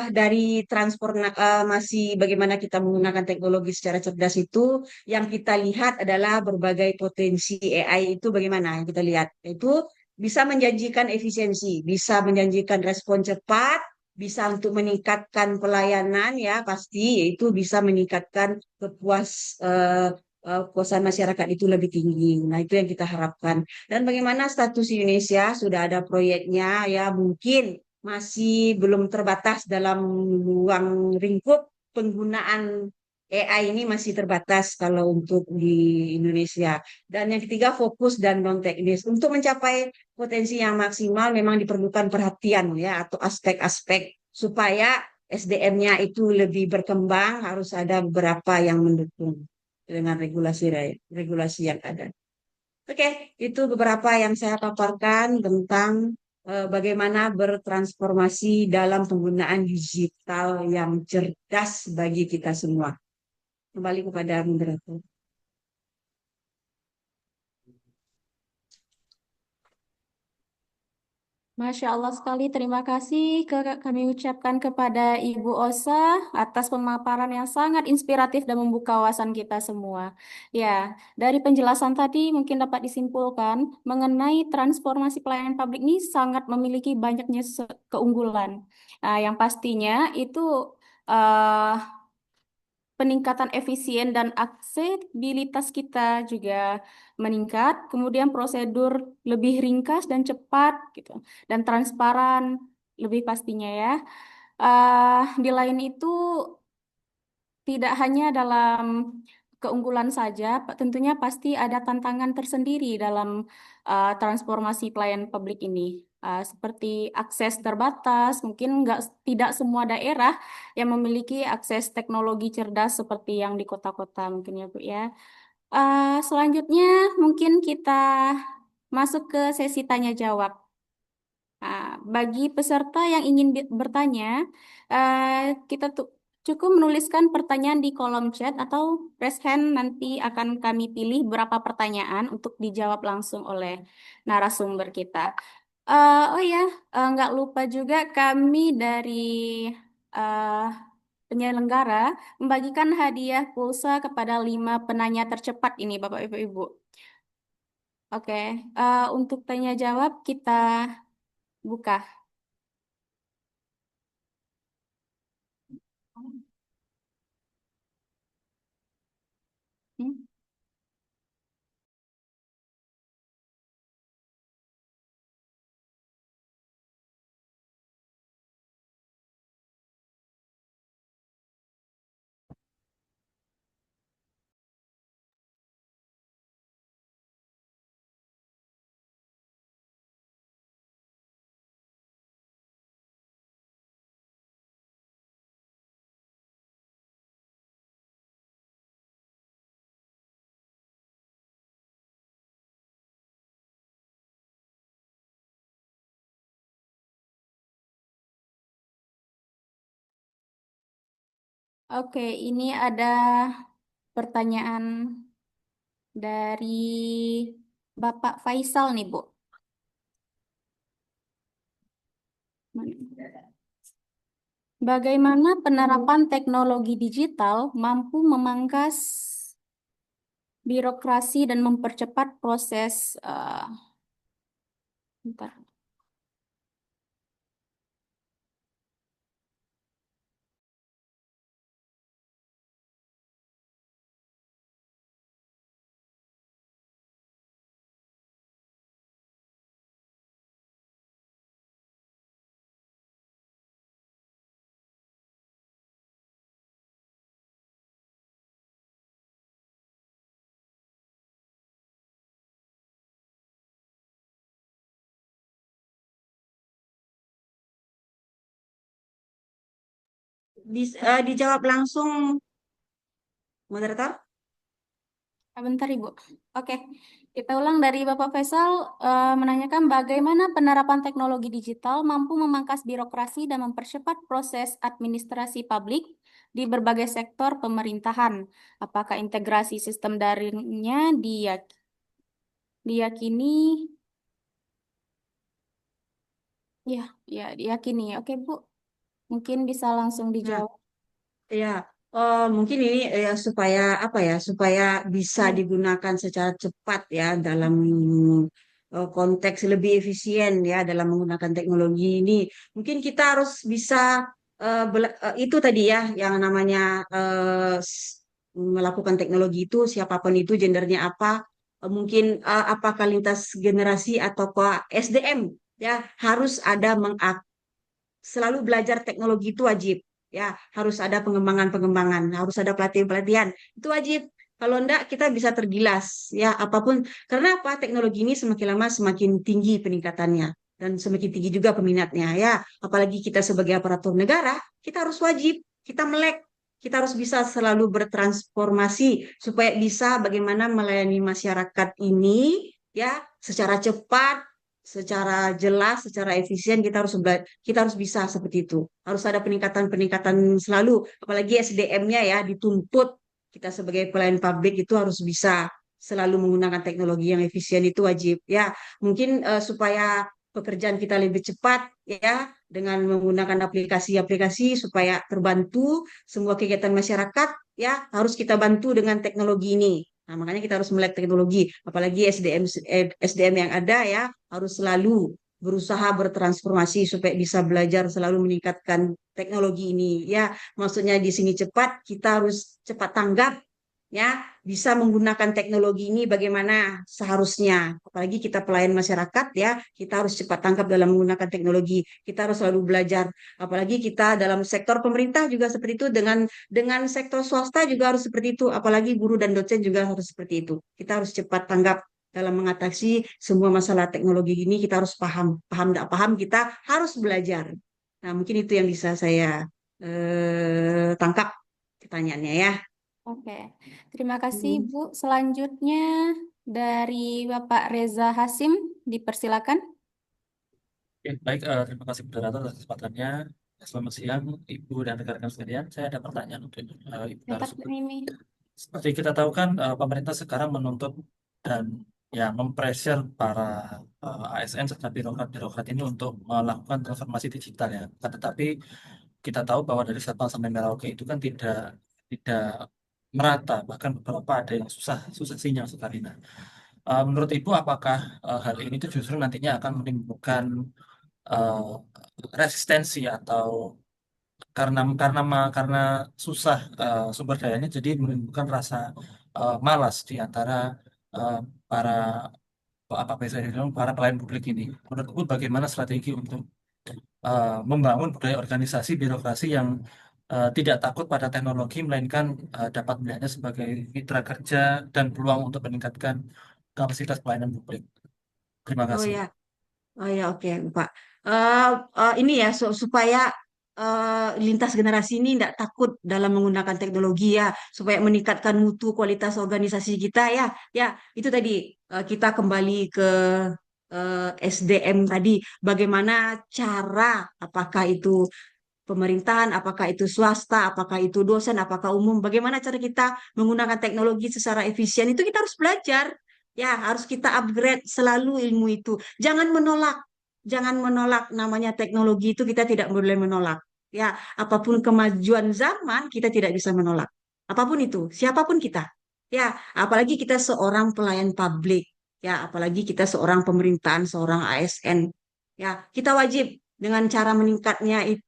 [SPEAKER 2] dari transformasi bagaimana kita menggunakan teknologi secara cerdas itu, yang kita lihat adalah berbagai potensi AI itu bagaimana yang kita lihat. Itu bisa menjanjikan efisiensi, bisa menjanjikan respon cepat, bisa untuk meningkatkan pelayanan ya pasti, yaitu bisa meningkatkan kepuasan masyarakat itu lebih tinggi. Nah, itu yang kita harapkan. Dan bagaimana status Indonesia sudah ada proyeknya ya mungkin masih belum terbatas dalam ruang lingkup penggunaan AI ini masih terbatas kalau untuk di Indonesia. Dan yang ketiga fokus dan non teknis. Untuk mencapai potensi yang maksimal memang diperlukan perhatian ya atau aspek-aspek supaya SDM-nya itu lebih berkembang harus ada beberapa yang mendukung dengan regulasi yang ada. Oke, itu beberapa yang saya paparkan tentang bagaimana bertransformasi dalam penggunaan digital yang cerdas bagi kita semua. Kembali kepada moderator.
[SPEAKER 1] Masya Allah sekali, terima kasih kami ucapkan kepada Ibu Osa atas pemaparan yang sangat inspiratif dan membuka wawasan kita semua. Ya, dari penjelasan tadi mungkin dapat disimpulkan mengenai transformasi pelayanan publik ini sangat memiliki banyaknya keunggulan. Nah, yang pastinya itu eh, peningkatan efisien dan aksesibilitas kita juga meningkat, kemudian prosedur lebih ringkas dan cepat gitu, dan transparan lebih pastinya ya. Di lain itu tidak hanya dalam keunggulan saja, tentunya pasti ada tantangan tersendiri dalam transformasi pelayanan publik ini. Seperti akses terbatas, mungkin tidak semua daerah yang memiliki akses teknologi cerdas seperti yang di kota-kota mungkin ya Bu ya. Selanjutnya mungkin kita masuk ke sesi tanya jawab. Bagi peserta yang ingin bertanya, eh, kita tuh cukup menuliskan pertanyaan di kolom chat atau raise hand, nanti akan kami pilih berapa pertanyaan untuk dijawab langsung oleh narasumber kita. Oh ya, nggak lupa juga kami dari eh, penyelenggara membagikan hadiah pulsa kepada 5 penanya tercepat ini, Bapak Ibu Ibu. Oke, untuk tanya jawab kita buka. Hmm? Oke, ini ada pertanyaan dari Bapak Faisal nih, Bu. Bagaimana penerapan teknologi digital mampu memangkas birokrasi dan mempercepat proses bentar.
[SPEAKER 2] Dijawab langsung, moderator.
[SPEAKER 1] Bentar, Ibu. Oke, kita ulang dari Bapak Faisal menanyakan bagaimana penerapan teknologi digital mampu memangkas birokrasi dan mempercepat proses administrasi publik di berbagai sektor pemerintahan. Apakah integrasi sistem daringnya diyakini? Ya, ya diyakini. Oke, Bu. Mungkin bisa langsung
[SPEAKER 2] Nah,
[SPEAKER 1] dijawab.
[SPEAKER 2] ya, mungkin ini supaya apa ya, supaya bisa
[SPEAKER 1] Hmm.
[SPEAKER 2] digunakan secara cepat ya dalam konteks lebih efisien ya dalam menggunakan teknologi ini. Mungkin kita harus bisa itu tadi ya yang namanya melakukan teknologi itu siapapun itu gendernya apa, mungkin apakah lintas generasi atau SDM ya harus ada selalu belajar teknologi itu wajib ya harus ada pengembangan-pengembangan harus ada pelatihan-pelatihan itu wajib kalau enggak kita bisa tergilas ya apapun karena apa teknologi ini semakin lama semakin tinggi peningkatannya dan semakin tinggi juga peminatnya ya apalagi kita sebagai aparatur negara kita harus wajib kita melek kita harus bisa selalu bertransformasi supaya bisa bagaimana melayani masyarakat ini ya secara cepat secara jelas, secara efisien kita harus bisa seperti itu. Harus ada peningkatan-peningkatan selalu, apalagi SDM-nya ya dituntut kita sebagai pelayan publik itu harus bisa selalu menggunakan teknologi yang efisien itu wajib ya. Mungkin supaya pekerjaan kita lebih cepat ya dengan menggunakan aplikasi-aplikasi supaya terbantu semua kegiatan masyarakat ya harus kita bantu dengan teknologi ini. Nah, makanya kita harus melek teknologi, apalagi SDM yang ada ya harus selalu berusaha bertransformasi supaya bisa belajar selalu meningkatkan teknologi ini. Ya, maksudnya di sini cepat, kita harus cepat tanggap ya bisa menggunakan teknologi ini bagaimana seharusnya. Apalagi kita pelayan masyarakat ya, kita harus cepat tangkap dalam menggunakan teknologi. Kita harus selalu belajar. Apalagi kita dalam sektor pemerintah juga seperti itu, dengan sektor swasta juga harus seperti itu. Apalagi guru dan dosen juga harus seperti itu. Kita harus cepat tanggap dalam mengatasi semua masalah teknologi ini. Kita harus paham, paham tidak paham kita harus belajar. Nah, mungkin itu yang bisa saya tangkap pertanyaannya ya.
[SPEAKER 1] Oke, terima kasih
[SPEAKER 2] Hmm.
[SPEAKER 1] Bu. Selanjutnya dari Bapak Reza Hasim, dipersilakan.
[SPEAKER 3] Oke, baik, terima kasih moderator atas kesempatannya. Selamat siang, Ibu dan rekan-rekan sekalian. Saya ada pertanyaan untuk Ibu
[SPEAKER 1] Dapat
[SPEAKER 3] narasumber.
[SPEAKER 1] ini.
[SPEAKER 3] Seperti kita tahu kan, pemerintah sekarang menuntut dan ya mempressure para ASN serta birokrat-birokrat ini untuk melakukan transformasi digital ya. Tetapi kita tahu bahwa dari Sabang sampai Merauke itu kan tidak merata, bahkan beberapa ada yang susah susah sinyal sekali. Nah, menurut Ibu apakah hal ini itu justru nantinya akan menimbulkan eh, resistensi atau karena susah sumber dayanya jadi menimbulkan rasa malas di antara eh, para apa biasanya dibilang para pelayan publik ini. Menurutku bagaimana strategi untuk membangun budaya organisasi birokrasi yang tidak takut pada teknologi melainkan dapat melihatnya sebagai mitra kerja dan peluang untuk meningkatkan kapasitas pelayanan publik. Terima
[SPEAKER 2] Oh
[SPEAKER 3] kasih.
[SPEAKER 2] ya, oh ya, oke, Pak. Eh, ini ya supaya lintas generasi ini tidak takut dalam menggunakan teknologi ya, supaya meningkatkan mutu kualitas organisasi kita ya. Ya, itu tadi kita kembali ke SDM tadi. Bagaimana cara, apakah itu pemerintahan, apakah itu swasta, apakah itu dosen, apakah umum, bagaimana cara kita menggunakan teknologi secara efisien itu kita harus belajar. Ya, harus kita upgrade selalu ilmu itu. Jangan menolak, jangan menolak namanya teknologi itu kita tidak boleh menolak. Ya, apapun kemajuan zaman kita tidak bisa menolak. Apapun itu, siapapun kita. Ya, apalagi kita seorang pelayan publik. Ya, apalagi kita seorang pemerintahan, seorang ASN. Ya, kita wajib dengan cara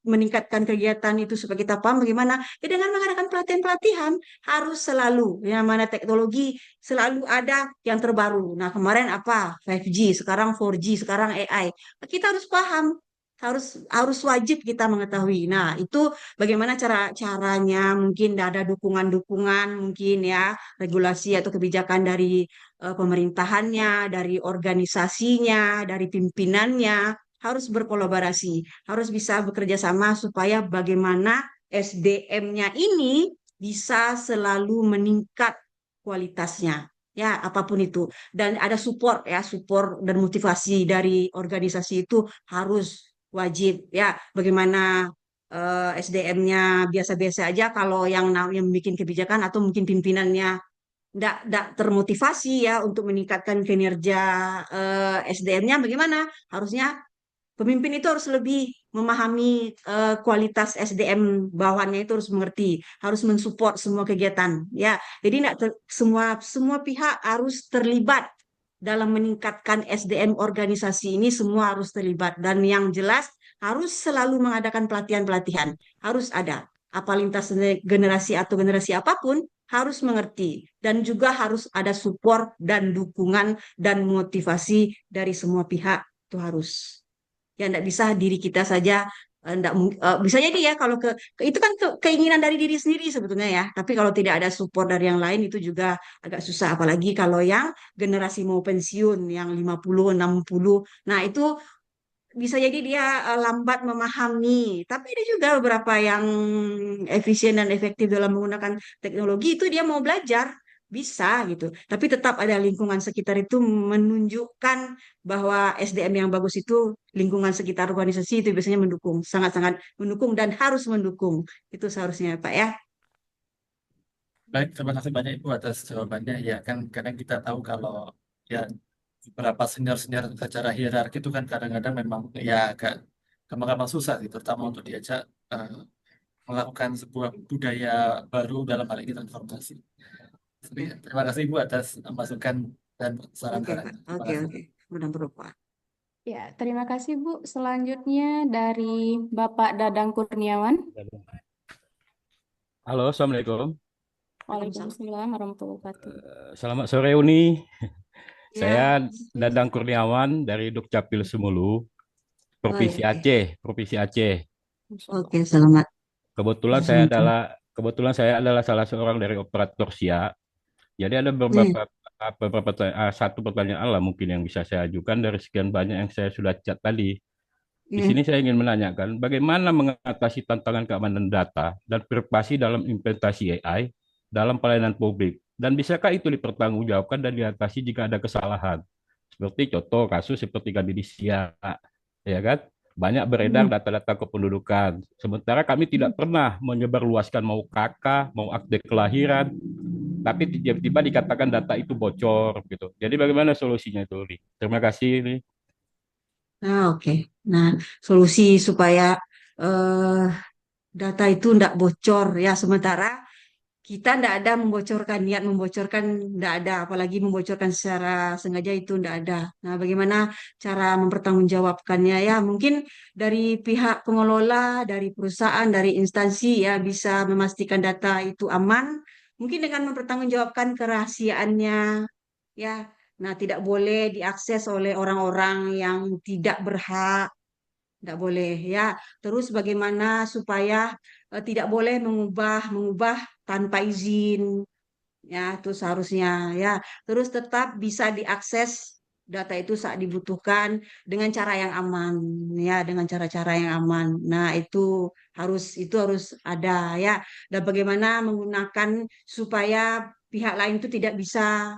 [SPEAKER 2] meningkatkan kegiatan itu supaya kita paham bagaimana ya dengan mengadakan pelatihan-pelatihan harus selalu yang mana teknologi selalu ada yang terbaru. Nah, kemarin apa? 5G, sekarang 4G, sekarang AI. Kita harus paham, harus harus wajib kita mengetahui. Nah, itu bagaimana caranya mungkin ada dukungan-dukungan mungkin ya, regulasi atau kebijakan dari pemerintahannya, dari organisasinya, dari pimpinannya harus berkolaborasi, harus bisa bekerja sama supaya bagaimana SDM-nya ini bisa selalu meningkat kualitasnya. Ya, apapun itu. Dan ada support ya, support dan motivasi dari organisasi itu harus wajib ya. Bagaimana SDM-nya biasa-biasa aja kalau yang bikin kebijakan atau mungkin pimpinannya tidak termotivasi ya untuk meningkatkan kinerja SDM-nya bagaimana? Harusnya pemimpin itu harus lebih memahami kualitas SDM bawahannya itu harus mengerti, harus mensupport semua kegiatan. Ya, jadi semua semua pihak harus terlibat dalam meningkatkan SDM organisasi ini semua harus terlibat dan yang jelas harus selalu mengadakan pelatihan-pelatihan. Harus ada. Apa lintas generasi atau generasi apapun harus mengerti dan juga harus ada support dan dukungan dan motivasi dari semua pihak itu harus. Ya enggak bisa diri kita saja enggak bisa jadi ya kalau itu kan keinginan dari diri sendiri sebetulnya ya. Tapi kalau tidak ada support dari yang lain itu juga agak susah apalagi kalau yang generasi mau pensiun yang 50 60. Nah, itu bisa jadi dia lambat memahami. Tapi ada juga beberapa yang efisien dan efektif dalam menggunakan teknologi itu dia mau belajar, bisa gitu. Tapi tetap ada lingkungan sekitar itu menunjukkan bahwa SDM yang bagus itu lingkungan sekitar organisasi itu biasanya mendukung, sangat-sangat mendukung dan harus mendukung. Itu seharusnya Pak ya.
[SPEAKER 3] Baik, terima kasih banyak Ibu atas jawabannya. Ya kan, kadang kita tahu kalau ya beberapa senior-senior secara hierarki itu kan kadang-kadang memang ya agak gampang-gampang susah gitu, terutama untuk diajak eh, melakukan sebuah budaya baru dalam hal ini transformasi. Jadi, terima kasih Ibu atas masukan dan
[SPEAKER 2] Oke Pak,
[SPEAKER 3] saran-sarannya. Terima
[SPEAKER 2] oke
[SPEAKER 3] kasih.
[SPEAKER 2] oke. Mudah berupaya.
[SPEAKER 1] Ya, terima kasih Bu. Selanjutnya dari Bapak Dadang Kurniawan.
[SPEAKER 4] Halo, Assalamualaikum.
[SPEAKER 2] Waalaikumsalam.
[SPEAKER 1] Waalaikumsalam warahmatullahi wabarakatuh.
[SPEAKER 4] Selamat sore Uni.
[SPEAKER 2] Ya,
[SPEAKER 4] Saya Dadang Kurniawan dari Dukcapil Sumulu,
[SPEAKER 2] oh ya,
[SPEAKER 4] Provinsi
[SPEAKER 2] oke.
[SPEAKER 4] Aceh, Provinsi Aceh.
[SPEAKER 1] Masya Allah.
[SPEAKER 2] Oke, selamat.
[SPEAKER 4] Kebetulan saya
[SPEAKER 2] Assalamualaikum.
[SPEAKER 4] adalah kebetulan saya adalah salah seorang dari operator SIA. Jadi ada
[SPEAKER 2] Hmm,
[SPEAKER 4] satu pertanyaan lah mungkin yang bisa saya ajukan dari sekian banyak yang saya sudah chat tadi. Di
[SPEAKER 2] ya.
[SPEAKER 4] sini saya ingin menanyakan bagaimana mengatasi tantangan keamanan data dan privasi dalam implementasi AI dalam pelayanan publik. Dan bisakah itu dipertanggungjawabkan dan diatasi jika ada kesalahan? Seperti contoh kasus seperti kami di SIA, ya kan? Banyak beredar
[SPEAKER 2] Hmm,
[SPEAKER 4] data-data kependudukan. Sementara kami
[SPEAKER 2] hmm.
[SPEAKER 4] tidak pernah menyebarluaskan mau KK, mau akte kelahiran, tapi tiba-tiba dikatakan data itu bocor gitu. Jadi bagaimana solusinya itu, Li? Terima kasih, Li.
[SPEAKER 2] Nah, oke. Nah, solusi supaya eh, data itu tidak bocor ya, sementara kita tidak ada membocorkan, niat membocorkan tidak ada, apalagi membocorkan secara sengaja itu tidak ada. Nah, bagaimana cara mempertanggungjawabkannya ya? Mungkin dari pihak pengelola, dari perusahaan, dari instansi ya bisa memastikan data itu aman. Mungkin dengan mempertanggungjawabkan kerahasiaannya ya. Nah, tidak boleh diakses oleh orang-orang yang tidak berhak, tidak boleh ya. Terus bagaimana supaya tidak boleh mengubah mengubah tanpa izin ya, itu seharusnya ya. Terus tetap bisa diakses data itu saat dibutuhkan dengan cara yang aman ya, dengan cara-cara yang aman. Nah, itu harus ada ya. Dan bagaimana menggunakan supaya pihak lain itu tidak bisa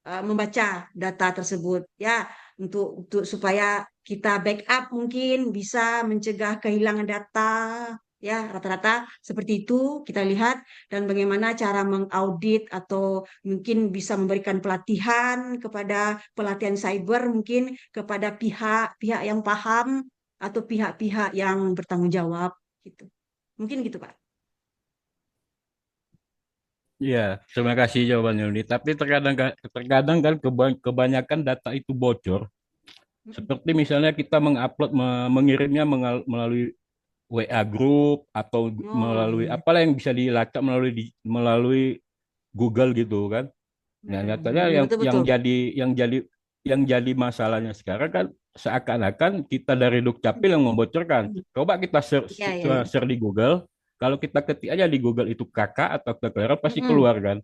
[SPEAKER 2] membaca data tersebut ya, untuk supaya kita backup mungkin bisa mencegah kehilangan data ya, rata-rata seperti itu kita lihat. Dan bagaimana cara mengaudit atau mungkin bisa memberikan pelatihan kepada pelatihan cyber mungkin kepada pihak-pihak yang paham atau pihak-pihak yang bertanggung jawab gitu, mungkin gitu Pak.
[SPEAKER 4] Iya, terima kasih jawabannya Uni. Tapi terkadang kan kebanyakan data itu bocor.
[SPEAKER 2] Mm-mm.
[SPEAKER 4] Seperti misalnya kita mengirimnya melalui WA group atau
[SPEAKER 2] Oh
[SPEAKER 4] melalui
[SPEAKER 2] iya.
[SPEAKER 4] apalah yang bisa dilacak melalui Google gitu kan. Nah, nyatanya
[SPEAKER 2] Mm-mm.
[SPEAKER 4] yang
[SPEAKER 2] Betul-betul.
[SPEAKER 4] jadi yang jadi yang jadi masalahnya sekarang kan seakan-akan kita dari Dukcapil yang membocorkan. Coba kita
[SPEAKER 2] Iya, iya, iya.
[SPEAKER 4] share di Google, kalau kita ketik aja di Google itu kakak atau keklaro pasti
[SPEAKER 2] Mm-mm.
[SPEAKER 4] keluar kan.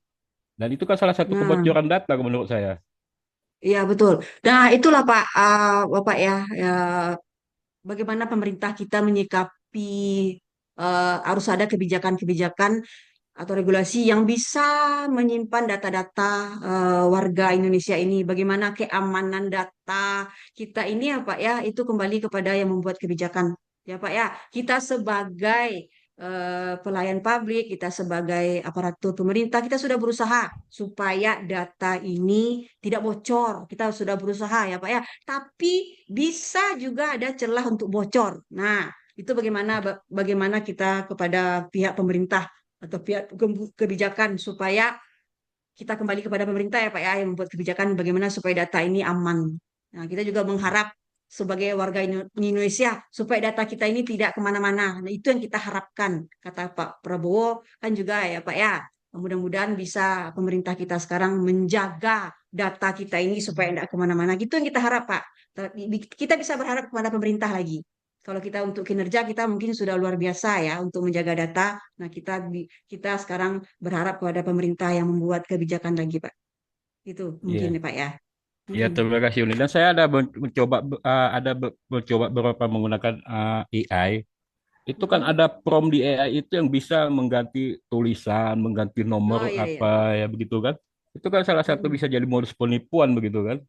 [SPEAKER 4] Dan itu kan salah satu
[SPEAKER 2] Nah,
[SPEAKER 4] kebocoran data menurut saya.
[SPEAKER 2] iya betul. Nah, itulah Pak, Bapak ya, bagaimana pemerintah kita menyikapi harus ada kebijakan-kebijakan atau regulasi yang bisa menyimpan data-data warga Indonesia ini. Bagaimana keamanan data kita ini ya Pak ya, itu kembali kepada yang membuat kebijakan. Ya Pak ya, kita sebagai pelayan publik, kita sebagai aparatur pemerintah, kita sudah berusaha supaya data ini tidak bocor. Kita sudah berusaha ya Pak ya. Tapi bisa juga ada celah untuk bocor. Nah, itu bagaimana kita kepada pihak pemerintah atau pihak kebijakan supaya kita kembali kepada pemerintah ya Pak ya, yang membuat kebijakan bagaimana supaya data ini aman. Nah, kita juga mengharap sebagai warga Indonesia supaya data kita ini tidak kemana-mana. Nah, itu yang kita harapkan, kata Pak Prabowo kan juga ya Pak ya. Mudah-mudahan bisa pemerintah kita sekarang menjaga data kita ini supaya tidak kemana-mana. Gitu yang kita harap Pak. Kita bisa berharap kepada pemerintah lagi. Kalau kita untuk kinerja kita mungkin sudah luar biasa ya untuk menjaga data. Nah, kita sekarang berharap kepada pemerintah yang membuat kebijakan lagi, Pak. Itu mungkin
[SPEAKER 4] Iya.
[SPEAKER 2] ya, Pak ya.
[SPEAKER 4] Ya,
[SPEAKER 2] Mm-mm.
[SPEAKER 4] terima kasih Uni. Dan saya mencoba beberapa menggunakan AI. Itu kan
[SPEAKER 2] Mm-mm.
[SPEAKER 4] ada prompt di AI itu yang bisa mengganti tulisan, mengganti nomor
[SPEAKER 2] Oh iya
[SPEAKER 4] apa
[SPEAKER 2] iya.
[SPEAKER 4] ya begitu kan. Itu kan salah satu
[SPEAKER 2] Mm-mm.
[SPEAKER 4] bisa jadi modus penipuan begitu kan.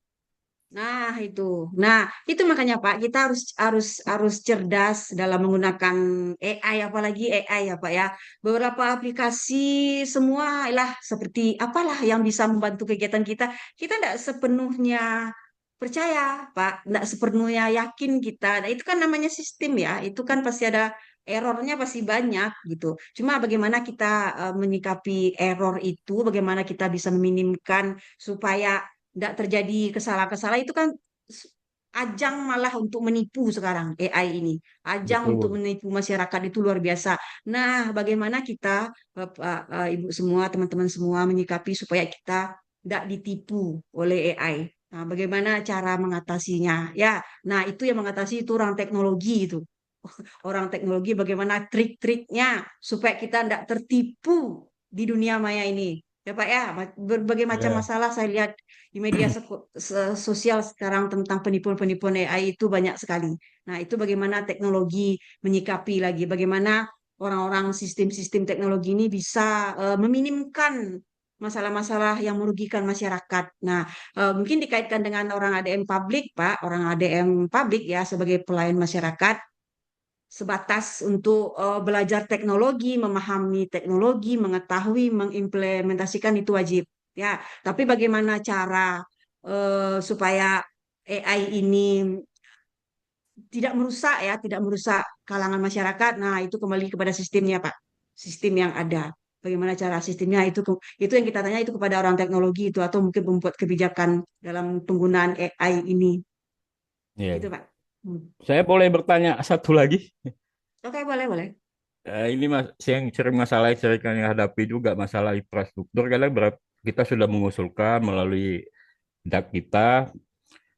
[SPEAKER 2] Nah, itu. Nah, itu makanya Pak, kita harus harus harus cerdas dalam menggunakan AI, apalagi AI ya Pak ya. Beberapa aplikasi semua lah seperti apalah yang bisa membantu kegiatan kita. Kita tidak sepenuhnya percaya, Pak. Tidak sepenuhnya yakin kita. Nah, itu kan namanya sistem ya. Itu kan pasti ada errornya pasti banyak gitu. Cuma bagaimana kita menyikapi error itu, bagaimana kita bisa meminimkan supaya tidak terjadi kesalahan-kesalahan itu kan ajang malah untuk menipu sekarang AI ini. Ajang untuk
[SPEAKER 4] Betul.
[SPEAKER 2] menipu masyarakat itu luar biasa. Nah, bagaimana kita, Bapak, Ibu semua, teman-teman semua menyikapi supaya kita tidak ditipu oleh AI. Nah, bagaimana cara mengatasinya? Ya, nah itu yang mengatasi itu orang teknologi itu. Orang teknologi bagaimana trik-triknya supaya kita tidak tertipu di dunia maya ini. Ya Pak ya, berbagai macam
[SPEAKER 4] Ya.
[SPEAKER 2] masalah saya lihat di media sosial sekarang tentang penipuan-penipuan AI itu banyak sekali. Nah, itu bagaimana teknologi menyikapi lagi, bagaimana orang-orang sistem-sistem teknologi ini bisa meminimkan masalah-masalah yang merugikan masyarakat. Nah, mungkin dikaitkan dengan orang ADM publik, Pak, orang ADM publik ya sebagai pelayan masyarakat sebatas untuk belajar teknologi, memahami teknologi, mengetahui, mengimplementasikan itu wajib. Ya, tapi bagaimana cara supaya AI ini tidak merusak ya, tidak merusak kalangan masyarakat. Nah, itu kembali kepada sistemnya, Pak. Sistem yang ada. Bagaimana cara sistemnya itu yang kita tanya itu kepada orang teknologi itu atau mungkin membuat kebijakan dalam penggunaan AI ini. Gitu,
[SPEAKER 4] Ya.
[SPEAKER 2] Pak. Hmm.
[SPEAKER 4] Saya boleh bertanya satu lagi?
[SPEAKER 2] Oke, boleh, boleh.
[SPEAKER 4] Ini mas, yang sering masalah yang sering kami hadapi juga masalah infrastruktur. Karena kita sudah mengusulkan melalui DAP kita.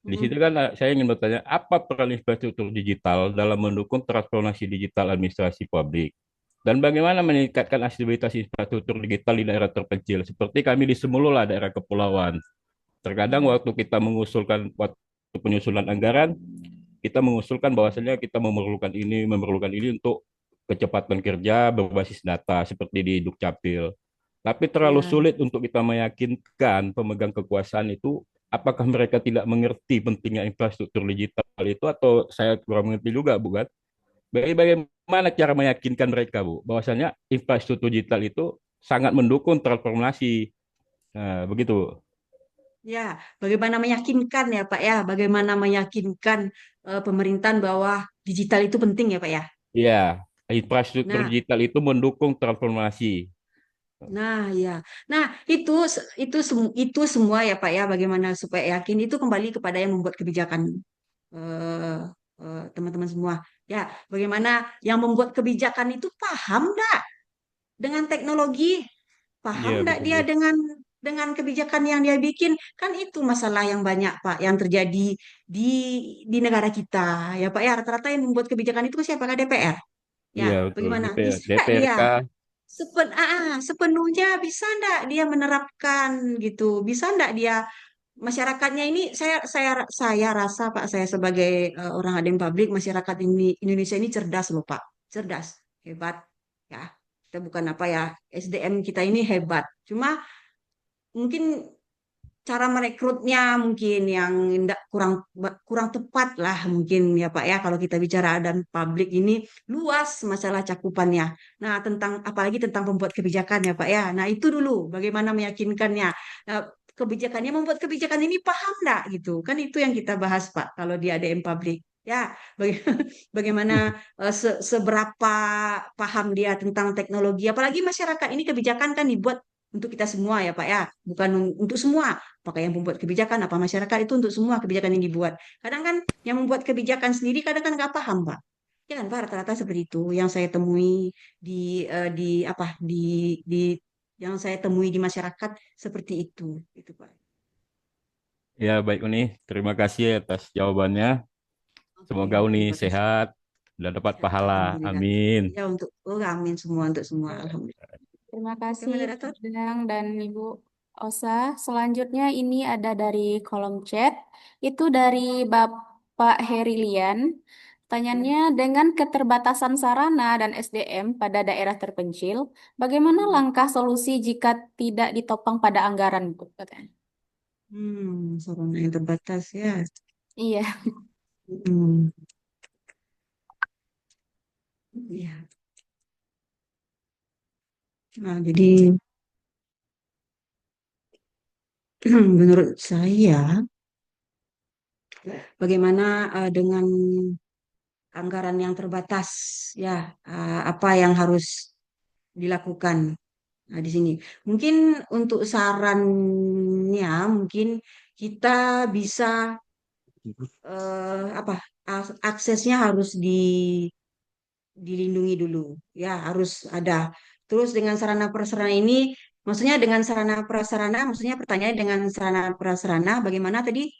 [SPEAKER 4] Di situ
[SPEAKER 2] Hmm.
[SPEAKER 4] kan saya ingin bertanya, apa peran infrastruktur digital dalam mendukung transformasi digital administrasi publik? Dan bagaimana meningkatkan aksesibilitas infrastruktur digital di daerah terpencil, seperti kami di Semululah, daerah kepulauan. Terkadang
[SPEAKER 2] Hmm.
[SPEAKER 4] waktu penyusulan anggaran, kita mengusulkan bahwasanya kita memerlukan ini untuk kecepatan kerja berbasis data seperti di Dukcapil. Tapi terlalu
[SPEAKER 2] Ya.
[SPEAKER 4] sulit untuk kita meyakinkan pemegang kekuasaan itu apakah mereka tidak mengerti pentingnya infrastruktur digital itu atau saya kurang mengerti juga, Bu kan? Bagaimana cara meyakinkan mereka, Bu, bahwasanya infrastruktur digital itu sangat mendukung transformasi. Nah, begitu.
[SPEAKER 2] Ya, bagaimana meyakinkan ya Pak ya, bagaimana meyakinkan pemerintahan bahwa digital itu penting ya Pak ya.
[SPEAKER 4] Iya, infrastruktur
[SPEAKER 2] Nah,
[SPEAKER 4] digital itu mendukung transformasi.
[SPEAKER 2] nah ya, nah itu semua ya Pak ya, bagaimana supaya yakin itu kembali kepada yang membuat kebijakan eh, teman-teman semua. Ya, bagaimana yang membuat kebijakan itu paham nggak dengan teknologi,
[SPEAKER 4] Iya,
[SPEAKER 2] paham nggak
[SPEAKER 4] betul,
[SPEAKER 2] dia
[SPEAKER 4] Bu.
[SPEAKER 2] dengan kebijakan yang dia bikin? Kan itu masalah yang banyak, Pak, yang terjadi di di negara kita. Ya, Pak, ya rata-rata yang membuat kebijakan itu siapa? DPR.
[SPEAKER 4] Iya,
[SPEAKER 2] Ya,
[SPEAKER 4] betul.
[SPEAKER 2] bagaimana? Bisa nggak
[SPEAKER 4] DPRK.
[SPEAKER 2] dia sepenuhnya bisa nggak dia menerapkan gitu? Bisa nggak dia masyarakatnya ini saya rasa Pak saya sebagai orang adem publik masyarakat ini Indonesia ini cerdas loh Pak, cerdas, hebat ya. Kita bukan apa ya SDM kita ini hebat. Cuma mungkin cara merekrutnya mungkin yang ndak kurang kurang tepat lah mungkin ya Pak ya kalau kita bicara dan publik ini luas masalah cakupannya. Nah, tentang apalagi tentang pembuat kebijakan ya Pak ya. Nah, itu dulu bagaimana meyakinkannya. Nah, kebijakannya membuat kebijakan ini paham enggak gitu. Kan itu yang kita bahas Pak kalau di ADM publik. Ya, bagaimana seberapa paham dia tentang teknologi apalagi masyarakat ini kebijakan kan dibuat untuk kita semua ya Pak ya, bukan untuk semua apakah yang membuat kebijakan apa masyarakat itu untuk semua kebijakan yang dibuat. Kadang kan yang membuat kebijakan sendiri kadang kan nggak paham Pak. Ya kan Pak rata-rata seperti itu yang saya temui di apa di yang saya temui di masyarakat seperti itu Pak.
[SPEAKER 4] Ya, baik Uni. Terima kasih atas jawabannya.
[SPEAKER 2] Oke,
[SPEAKER 4] Semoga Uni
[SPEAKER 2] terima kasih.
[SPEAKER 4] sehat dan dapat
[SPEAKER 2] Ya,
[SPEAKER 4] pahala.
[SPEAKER 2] Alhamdulillah.
[SPEAKER 4] Amin.
[SPEAKER 2] Ya untuk amin semua untuk semua Alhamdulillah.
[SPEAKER 1] Terima
[SPEAKER 2] Oke,
[SPEAKER 1] kasih
[SPEAKER 2] moderator.
[SPEAKER 1] Pak Dadang dan Ibu Osa. Selanjutnya ini ada dari kolom chat. Itu dari Bapak Herilian.
[SPEAKER 2] Ya.
[SPEAKER 1] Pertanyaannya, dengan keterbatasan sarana dan SDM pada daerah terpencil, bagaimana langkah solusi jika tidak ditopang pada anggaran, Bu? Katanya.
[SPEAKER 2] Sarana yang terbatas ya.
[SPEAKER 1] Iya.
[SPEAKER 2] Hmm, ya. Nah, jadi menurut saya, bagaimana dengan anggaran yang terbatas, ya, apa yang harus dilakukan di sini? Mungkin untuk sarannya, mungkin kita bisa apa aksesnya harus dilindungi dulu, ya harus ada. Terus dengan sarana prasarana ini, maksudnya dengan sarana prasarana, maksudnya pertanyaannya dengan sarana prasarana, bagaimana tadi,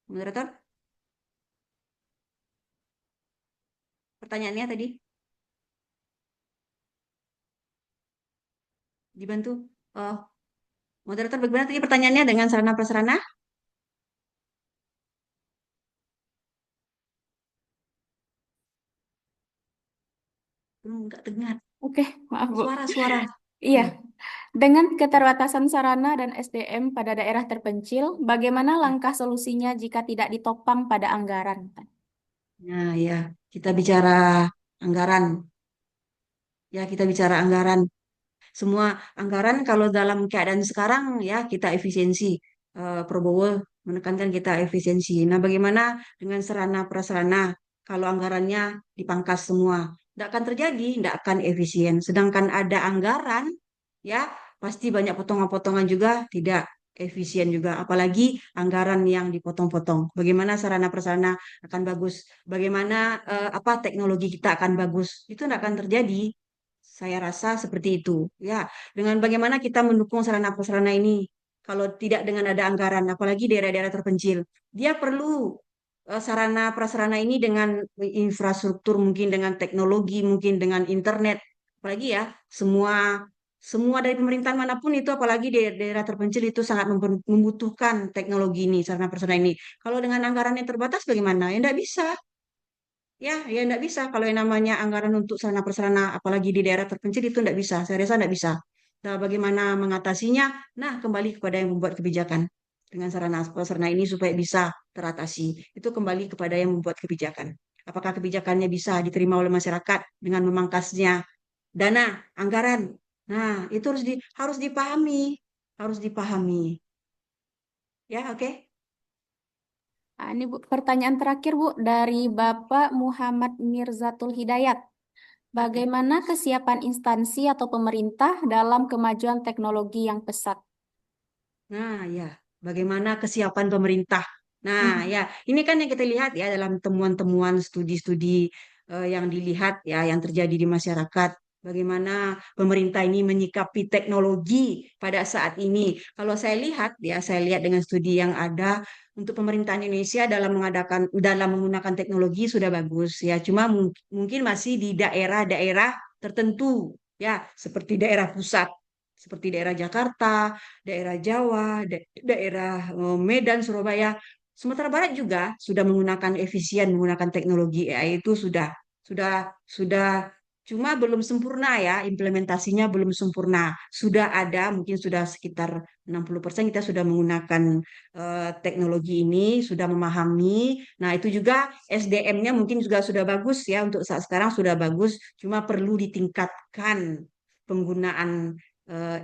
[SPEAKER 2] moderator? Pertanyaannya tadi dibantu. Oh, moderator, bagaimana tadi pertanyaannya dengan sarana prasarana? Enggak dengar.
[SPEAKER 1] Oke, maaf Bu.
[SPEAKER 2] Suara-suara.
[SPEAKER 1] Iya,
[SPEAKER 2] Ya,
[SPEAKER 1] dengan keterbatasan sarana dan SDM pada daerah terpencil, bagaimana
[SPEAKER 2] ya.
[SPEAKER 1] langkah solusinya jika tidak ditopang pada anggaran?
[SPEAKER 2] Nah, ya, kita bicara anggaran. Ya, kita bicara anggaran. Semua anggaran kalau dalam keadaan sekarang ya kita efisiensi. Prabowo menekankan kita efisiensi. Nah, bagaimana dengan sarana prasarana kalau anggarannya dipangkas semua? Tidak akan terjadi, tidak akan efisien. Sedangkan ada anggaran, ya pasti banyak potongan-potongan juga, tidak efisien juga. Apalagi anggaran yang dipotong-potong. Bagaimana sarana prasarana akan bagus? Bagaimana apa teknologi kita akan bagus? Itu tidak akan terjadi. Saya rasa seperti itu. Ya, dengan bagaimana kita mendukung sarana prasarana ini, kalau tidak dengan ada anggaran, apalagi daerah-daerah terpencil, dia perlu sarana prasarana ini dengan infrastruktur, mungkin dengan teknologi, mungkin dengan internet, apalagi ya semua semua dari pemerintahan manapun itu, apalagi di daerah terpencil itu sangat membutuhkan teknologi ini, sarana prasarana ini. Kalau dengan anggaran yang terbatas, bagaimana? Ya, tidak bisa. Ya, enggak bisa. Kalau yang namanya anggaran untuk sarana prasarana, apalagi di daerah terpencil itu enggak bisa. Saya rasa enggak bisa. Nah, bagaimana mengatasinya? Nah, kembali kepada yang membuat kebijakan dengan sarana prasarana ini supaya bisa teratasi. Itu kembali kepada yang membuat kebijakan. Apakah kebijakannya bisa diterima oleh masyarakat dengan memangkasnya dana, anggaran? Nah, itu harus dipahami, harus dipahami. Ya, oke.
[SPEAKER 1] Ah, ini Bu, pertanyaan terakhir Bu dari Bapak Muhammad Mirzatul Hidayat.
[SPEAKER 2] Oke.
[SPEAKER 1] Bagaimana kesiapan instansi atau pemerintah dalam kemajuan teknologi yang pesat?
[SPEAKER 2] Nah, ya, bagaimana kesiapan pemerintah? Nah,
[SPEAKER 1] Hmm.
[SPEAKER 2] ya, ini kan yang kita lihat ya dalam temuan-temuan studi-studi yang dilihat ya yang terjadi di masyarakat. Bagaimana pemerintah ini menyikapi teknologi pada saat ini. Kalau saya lihat ya, saya lihat dengan studi yang ada untuk pemerintahan Indonesia dalam menggunakan teknologi sudah bagus ya. Cuma mungkin masih di daerah-daerah tertentu ya, seperti daerah pusat, seperti daerah Jakarta, daerah Jawa, daerah Medan, Surabaya, Sumatera Barat juga sudah menggunakan efisien menggunakan teknologi AI itu sudah cuma belum sempurna ya implementasinya belum sempurna. Sudah ada mungkin sudah sekitar 60% kita sudah menggunakan teknologi ini, sudah memahami. Nah, itu juga SDM-nya mungkin juga sudah bagus ya untuk saat sekarang sudah bagus, cuma perlu ditingkatkan penggunaan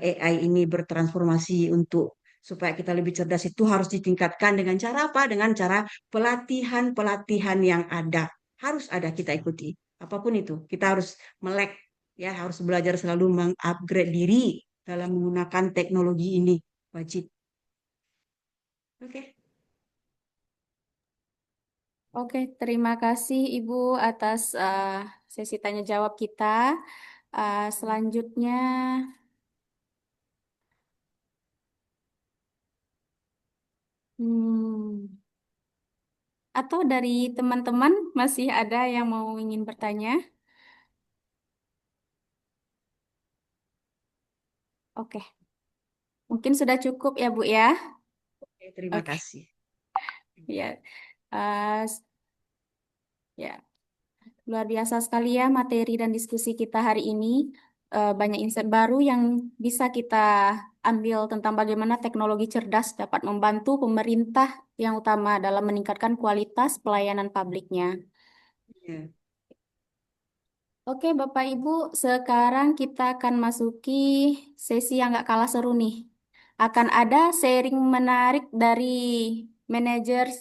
[SPEAKER 2] AI ini bertransformasi untuk supaya kita lebih cerdas itu harus ditingkatkan dengan cara apa? Dengan cara pelatihan-pelatihan yang ada. Harus ada kita ikuti. Apapun itu, kita harus melek ya, harus belajar selalu mengupgrade diri dalam menggunakan teknologi ini. Wajib. Oke.
[SPEAKER 1] Oke, terima kasih Ibu atas sesi tanya jawab kita. Selanjutnya, hmm, atau dari teman-teman masih ada yang mau ingin bertanya? Oke, mungkin sudah cukup ya Bu ya.
[SPEAKER 2] Oke, terima
[SPEAKER 1] Oke,
[SPEAKER 2] kasih.
[SPEAKER 1] ya, uh, ya. Luar biasa sekali ya materi dan diskusi kita hari ini. Banyak insight baru yang bisa kita ambil tentang bagaimana teknologi cerdas dapat membantu pemerintah yang utama dalam meningkatkan kualitas pelayanan publiknya.
[SPEAKER 2] Ya.
[SPEAKER 1] Oke, Bapak Ibu, sekarang kita akan masuki sesi yang gak kalah seru nih. Akan ada sharing menarik dari manajer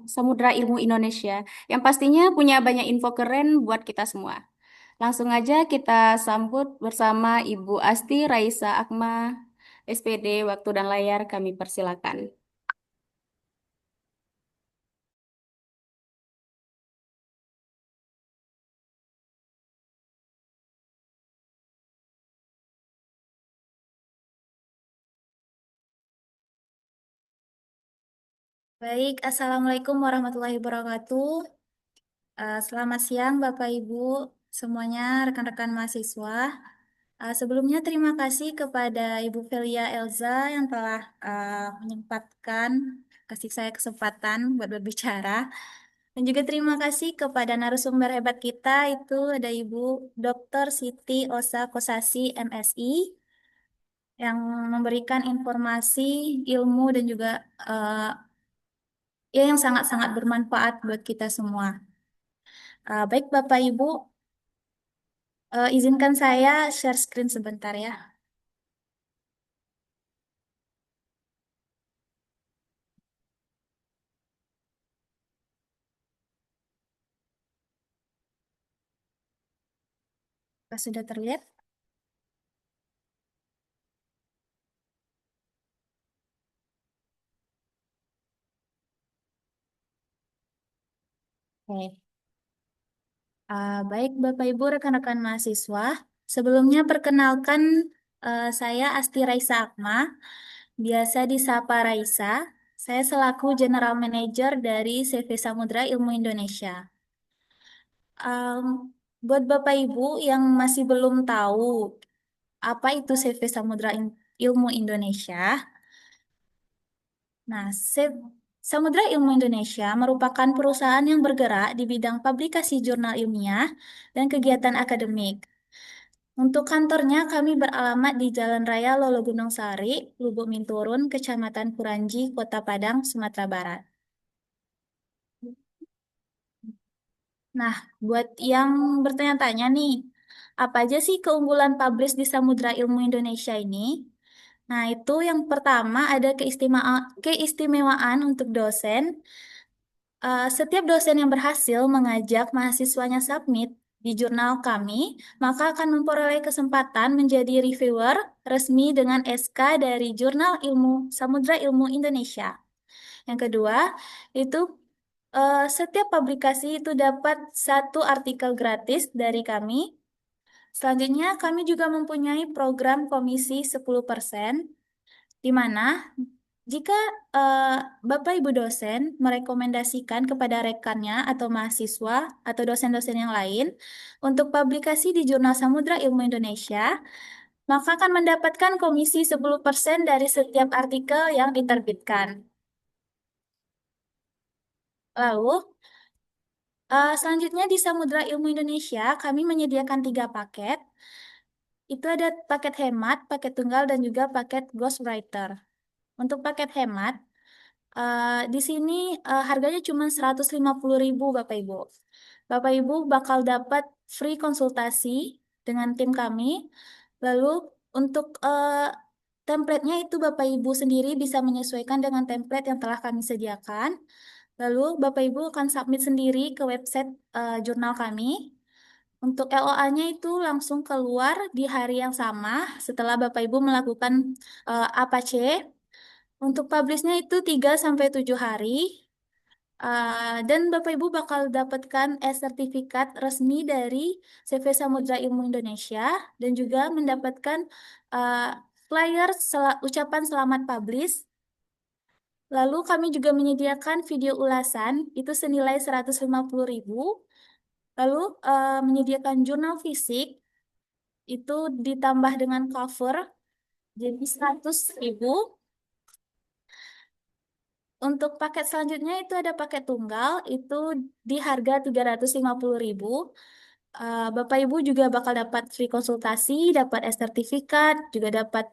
[SPEAKER 1] Samudra Ilmu Indonesia yang pastinya punya banyak info keren buat kita semua. Langsung aja kita sambut bersama Ibu Asti Raisa Akma, SPD, waktu dan layar kami persilakan.
[SPEAKER 5] Baik, Assalamualaikum warahmatullahi wabarakatuh. Selamat siang Bapak Ibu semuanya, rekan-rekan mahasiswa. Sebelumnya terima kasih kepada Ibu Velia Elza yang telah menyempatkan kasih saya kesempatan buat berbicara. Dan juga terima kasih kepada narasumber hebat kita, itu ada Ibu Dr. Siti Osa Kosasi, MSI, yang memberikan informasi, ilmu, dan juga eh, ya yang sangat-sangat bermanfaat buat kita semua. Baik Bapak Ibu, izinkan saya share screen sebentar ya. Apakah sudah terlihat? Oke. Baik Bapak Ibu rekan-rekan mahasiswa, sebelumnya perkenalkan, saya Asti Raisa Akma, biasa disapa Raisa. Saya selaku General Manager dari CV Samudra Ilmu Indonesia. Em, buat Bapak Ibu yang masih belum tahu apa itu CV Samudra Ilmu Indonesia, nah, Samudra Ilmu Indonesia merupakan perusahaan yang bergerak di bidang publikasi jurnal ilmiah dan kegiatan akademik. Untuk kantornya, kami beralamat di Jalan Raya Lolo Gunung Sari, Lubuk Minturun, Kecamatan Kuranji, Kota Padang, Sumatera Barat. Nah, buat yang bertanya-tanya nih, apa aja sih keunggulan publish di Samudra Ilmu Indonesia ini? Nah, itu yang pertama ada keistimewaan untuk dosen. Setiap dosen yang berhasil mengajak mahasiswanya submit di jurnal kami, maka akan memperoleh kesempatan menjadi reviewer resmi dengan SK dari Jurnal Samudra Ilmu Indonesia. Yang kedua, itu setiap publikasi itu dapat satu artikel gratis dari kami. Selanjutnya, kami juga mempunyai program komisi 10%, di mana jika eh, Bapak Ibu dosen merekomendasikan kepada rekannya atau mahasiswa atau dosen-dosen yang lain untuk publikasi di Jurnal Samudra Ilmu Indonesia, maka akan mendapatkan komisi 10% dari setiap artikel yang diterbitkan. Lalu, selanjutnya di Samudra Ilmu Indonesia, kami menyediakan 3 paket. Itu ada paket hemat, paket tunggal, dan juga paket ghostwriter. Untuk paket hemat, di sini harganya cuma 150.000 Bapak Ibu. Bapak Ibu bakal dapat free konsultasi dengan tim kami. Lalu untuk template-nya itu Bapak Ibu sendiri bisa menyesuaikan dengan template yang telah kami sediakan. Lalu Bapak Ibu akan submit sendiri ke website jurnal kami. Untuk LOA-nya itu langsung keluar di hari yang sama setelah Bapak Ibu melakukan APC. Untuk publishnya itu 3 sampai 7 hari. Dan Bapak Ibu bakal dapatkan sertifikat resmi dari CV Samudra Ilmu Indonesia dan juga mendapatkan uh, flyer ucapan selamat publish. Lalu kami juga menyediakan video ulasan itu senilai 150.000. Lalu menyediakan jurnal fisik itu ditambah dengan cover jadi 100.000. Untuk paket selanjutnya itu ada paket tunggal, itu di harga 350.000. Bapak Ibu juga bakal dapat free konsultasi, dapat sertifikat, juga dapat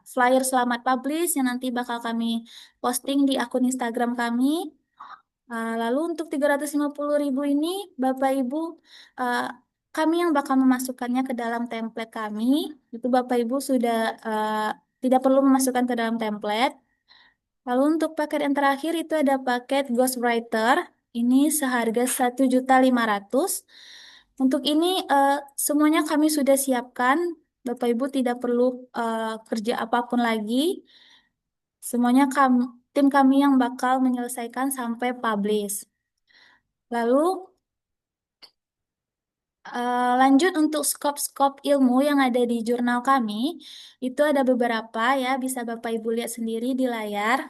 [SPEAKER 5] flyer selamat publish yang nanti bakal kami posting di akun Instagram kami. Lalu untuk 350.000 ini, Bapak Ibu, uh, kami yang bakal memasukkannya ke dalam template kami. Itu Bapak Ibu sudah tidak perlu memasukkan ke dalam template. Lalu untuk paket yang terakhir itu ada paket Ghostwriter. Ini seharga 1.500.000. Untuk ini semuanya kami sudah siapkan. Bapak Ibu tidak perlu kerja apapun lagi. Semuanya tim kami yang bakal menyelesaikan sampai publish. Lalu lanjut untuk skop-skop ilmu yang ada di jurnal kami, itu ada beberapa ya, bisa Bapak Ibu lihat sendiri di layar.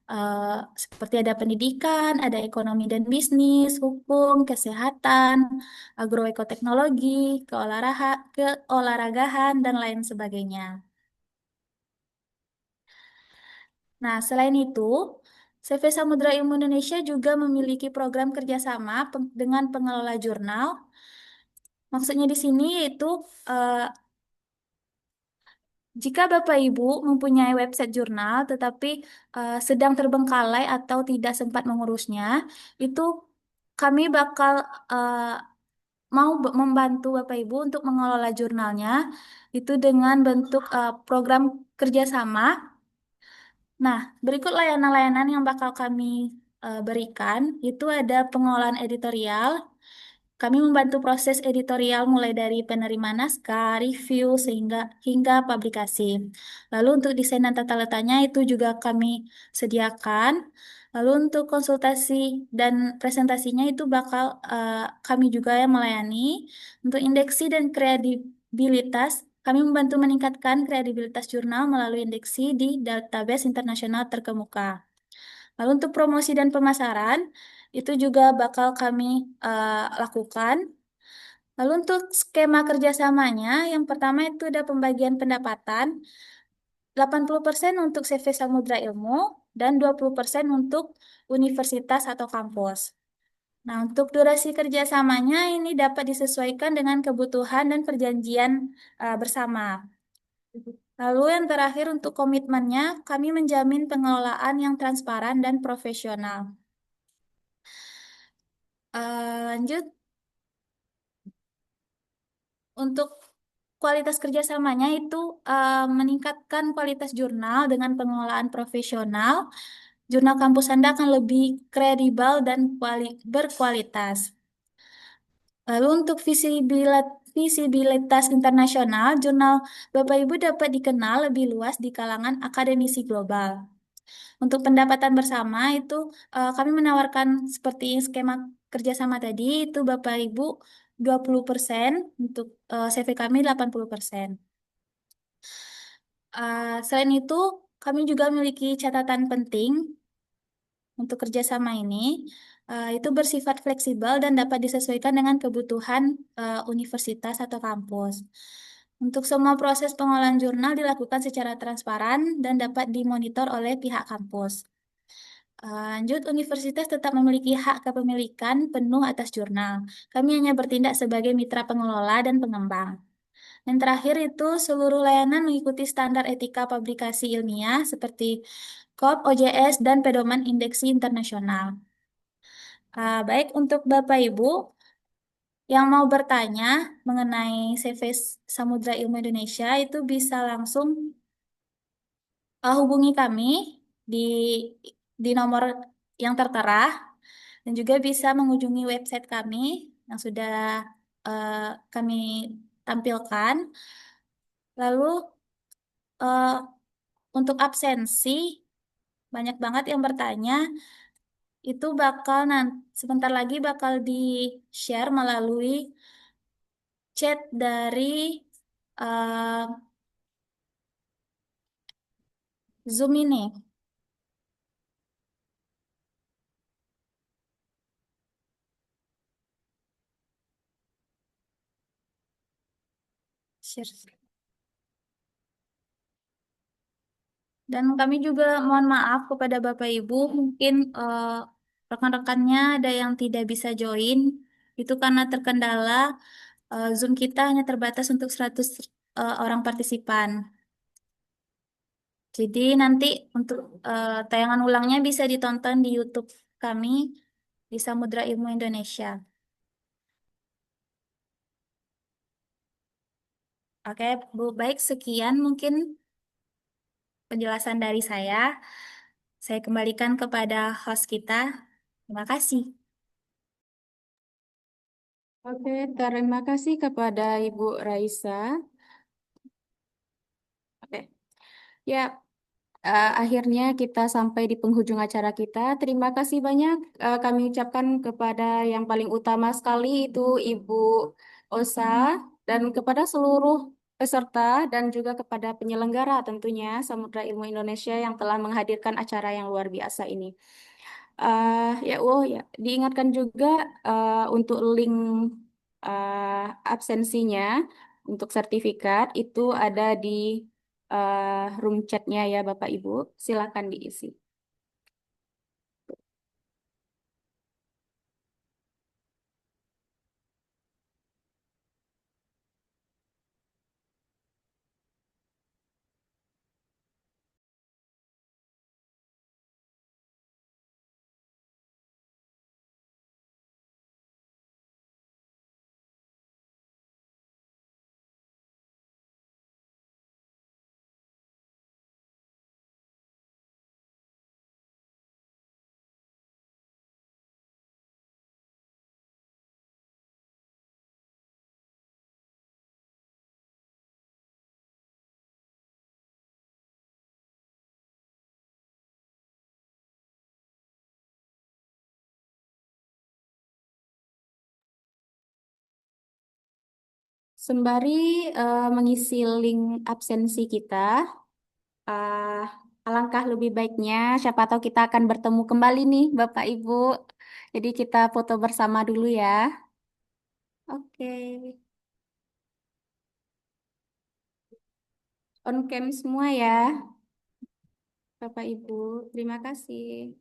[SPEAKER 5] eh, seperti ada pendidikan, ada ekonomi dan bisnis, hukum, kesehatan, agroekoteknologi, keolaragahan, dan lain sebagainya. Nah, selain itu, CV Samudra Ilmu Indonesia juga memiliki program kerjasama dengan pengelola jurnal. Maksudnya di sini yaitu eh, jika Bapak Ibu mempunyai website jurnal tetapi sedang terbengkalai atau tidak sempat mengurusnya, itu kami bakal eh, mau membantu Bapak Ibu untuk mengelola jurnalnya itu dengan bentuk program kerjasama. Nah, berikut layanan-layanan yang bakal kami berikan, itu ada pengelolaan editorial. Kami membantu proses editorial mulai dari penerimaan naskah, review, sehingga hingga publikasi. Lalu untuk desain dan tata letaknya itu juga kami sediakan. Lalu untuk konsultasi dan presentasinya itu bakal kami juga yang melayani. Untuk indeksi dan kredibilitas, kami membantu meningkatkan kredibilitas jurnal melalui indeksi di database internasional terkemuka. Lalu untuk promosi dan pemasaran, itu juga bakal kami lakukan. Lalu untuk skema kerjasamanya, yang pertama itu ada pembagian pendapatan, 80% untuk CV Samudra Ilmu, dan 20% untuk universitas atau kampus. Nah, untuk durasi kerjasamanya ini dapat disesuaikan dengan kebutuhan dan perjanjian bersama. Lalu yang terakhir untuk komitmennya, kami menjamin pengelolaan yang transparan dan profesional. Lanjut, untuk kualitas kerjasamanya itu meningkatkan kualitas jurnal dengan pengelolaan profesional. Jurnal kampus Anda akan lebih kredibel dan berkualitas. Lalu untuk visibilitas internasional, jurnal Bapak Ibu dapat dikenal lebih luas di kalangan akademisi global. Untuk pendapatan bersama itu kami menawarkan seperti skema kerjasama tadi itu Bapak Ibu 20%, untuk CV kami 80%. Selain itu, kami juga memiliki catatan penting untuk kerjasama ini. Itu bersifat fleksibel dan dapat disesuaikan dengan kebutuhan universitas atau kampus. Untuk semua proses pengolahan jurnal dilakukan secara transparan dan dapat dimonitor oleh pihak kampus. Lanjut, universitas tetap memiliki hak kepemilikan penuh atas jurnal. Kami hanya bertindak sebagai mitra pengelola dan pengembang. Yang terakhir itu seluruh layanan mengikuti standar etika publikasi ilmiah seperti KOP, OJS, dan pedoman indeksi internasional. Baik, untuk Bapak Ibu yang mau bertanya mengenai CV Samudra Ilmu Indonesia itu bisa langsung hubungi kami di nomor yang tertera dan juga bisa mengunjungi website kami yang sudah eh, kami tampilkan. Lalu eh, untuk absensi banyak banget yang bertanya, itu bakal sebentar lagi bakal di-share melalui chat dari eh, Zoom ini. Share. Dan kami juga mohon maaf kepada Bapak Ibu, mungkin rekan-rekannya ada yang tidak bisa join, itu karena terkendala Zoom kita hanya terbatas untuk 100 orang partisipan. Jadi nanti untuk tayangan ulangnya bisa ditonton di YouTube kami di Samudra Ilmu Indonesia. Oke, Bu, baik sekian mungkin penjelasan dari saya. Saya kembalikan kepada host kita. Terima kasih.
[SPEAKER 1] Oke, terima kasih kepada Ibu Raisa. Oke, ya, akhirnya kita sampai di penghujung acara kita. Terima kasih banyak kami ucapkan kepada yang paling utama sekali itu Ibu Osa dan kepada seluruh peserta dan juga kepada penyelenggara tentunya Samudra Ilmu Indonesia yang telah menghadirkan acara yang luar biasa ini. Ya, diingatkan juga untuk link absensinya untuk sertifikat itu ada di room chatnya ya Bapak Ibu. Silakan diisi. Sembari mengisi link absensi kita, eh, alangkah lebih baiknya, siapa tahu kita akan bertemu kembali nih, Bapak Ibu. Jadi kita foto bersama dulu ya. Oke, on cam semua ya, Bapak Ibu. Terima kasih.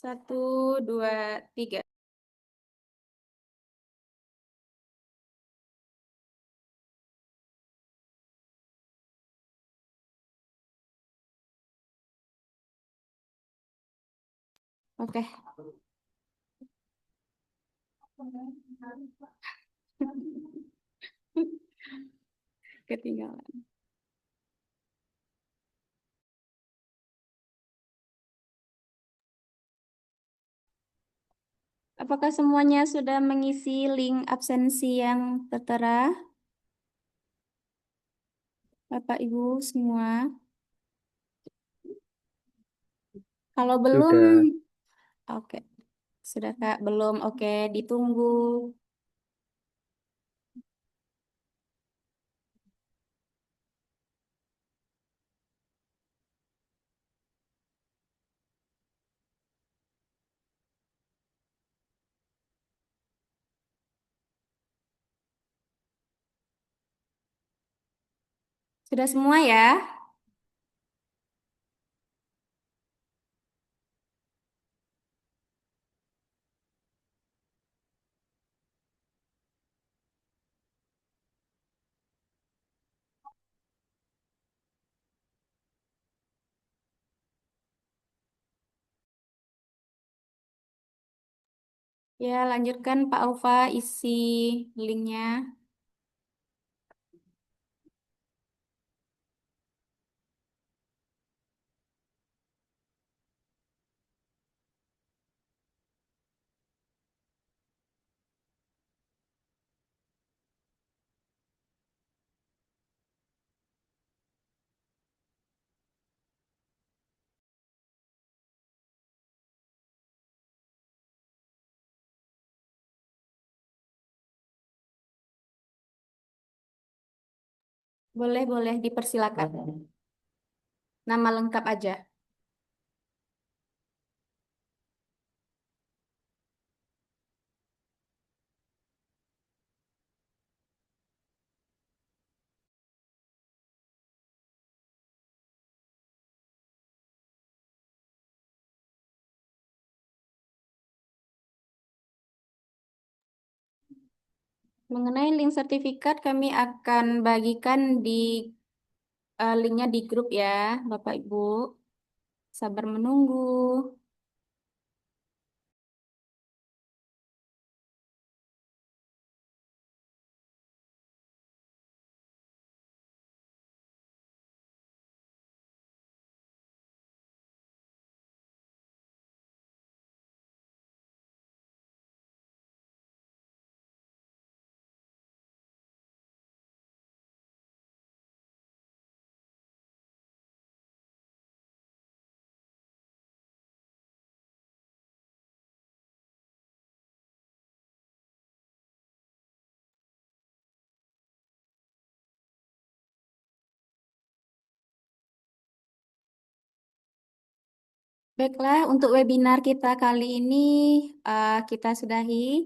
[SPEAKER 1] Satu, dua, tiga. Oke. Ketinggalan. Apakah semuanya sudah mengisi link absensi yang tertera? Bapak Ibu semua. Kalau belum,
[SPEAKER 6] Sudah.
[SPEAKER 1] oke. Sudah Kak, belum. Oke, ditunggu. Sudah semua ya? Ya, lanjutkan Pak Alfa isi linknya. Boleh, boleh, dipersilakan. Nama lengkap aja. Mengenai link sertifikat, kami akan bagikan di linknya di grup ya, Bapak Ibu. Sabar menunggu. Baiklah, untuk webinar kita kali ini kita sudahi.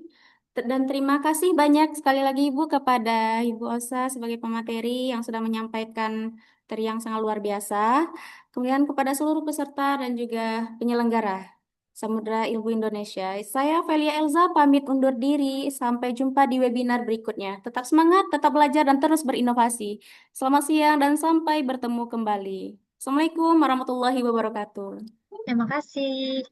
[SPEAKER 1] Dan terima kasih banyak sekali lagi Ibu kepada Ibu Osa sebagai pemateri yang sudah menyampaikan materi yang sangat luar biasa. Kemudian kepada seluruh peserta dan juga penyelenggara Samudra Ilmu Indonesia. Saya Velia Elza pamit undur diri. Sampai jumpa di webinar berikutnya. Tetap semangat, tetap belajar, dan terus berinovasi. Selamat siang dan sampai bertemu kembali. Assalamualaikum warahmatullahi wabarakatuh.
[SPEAKER 5] Terima kasih.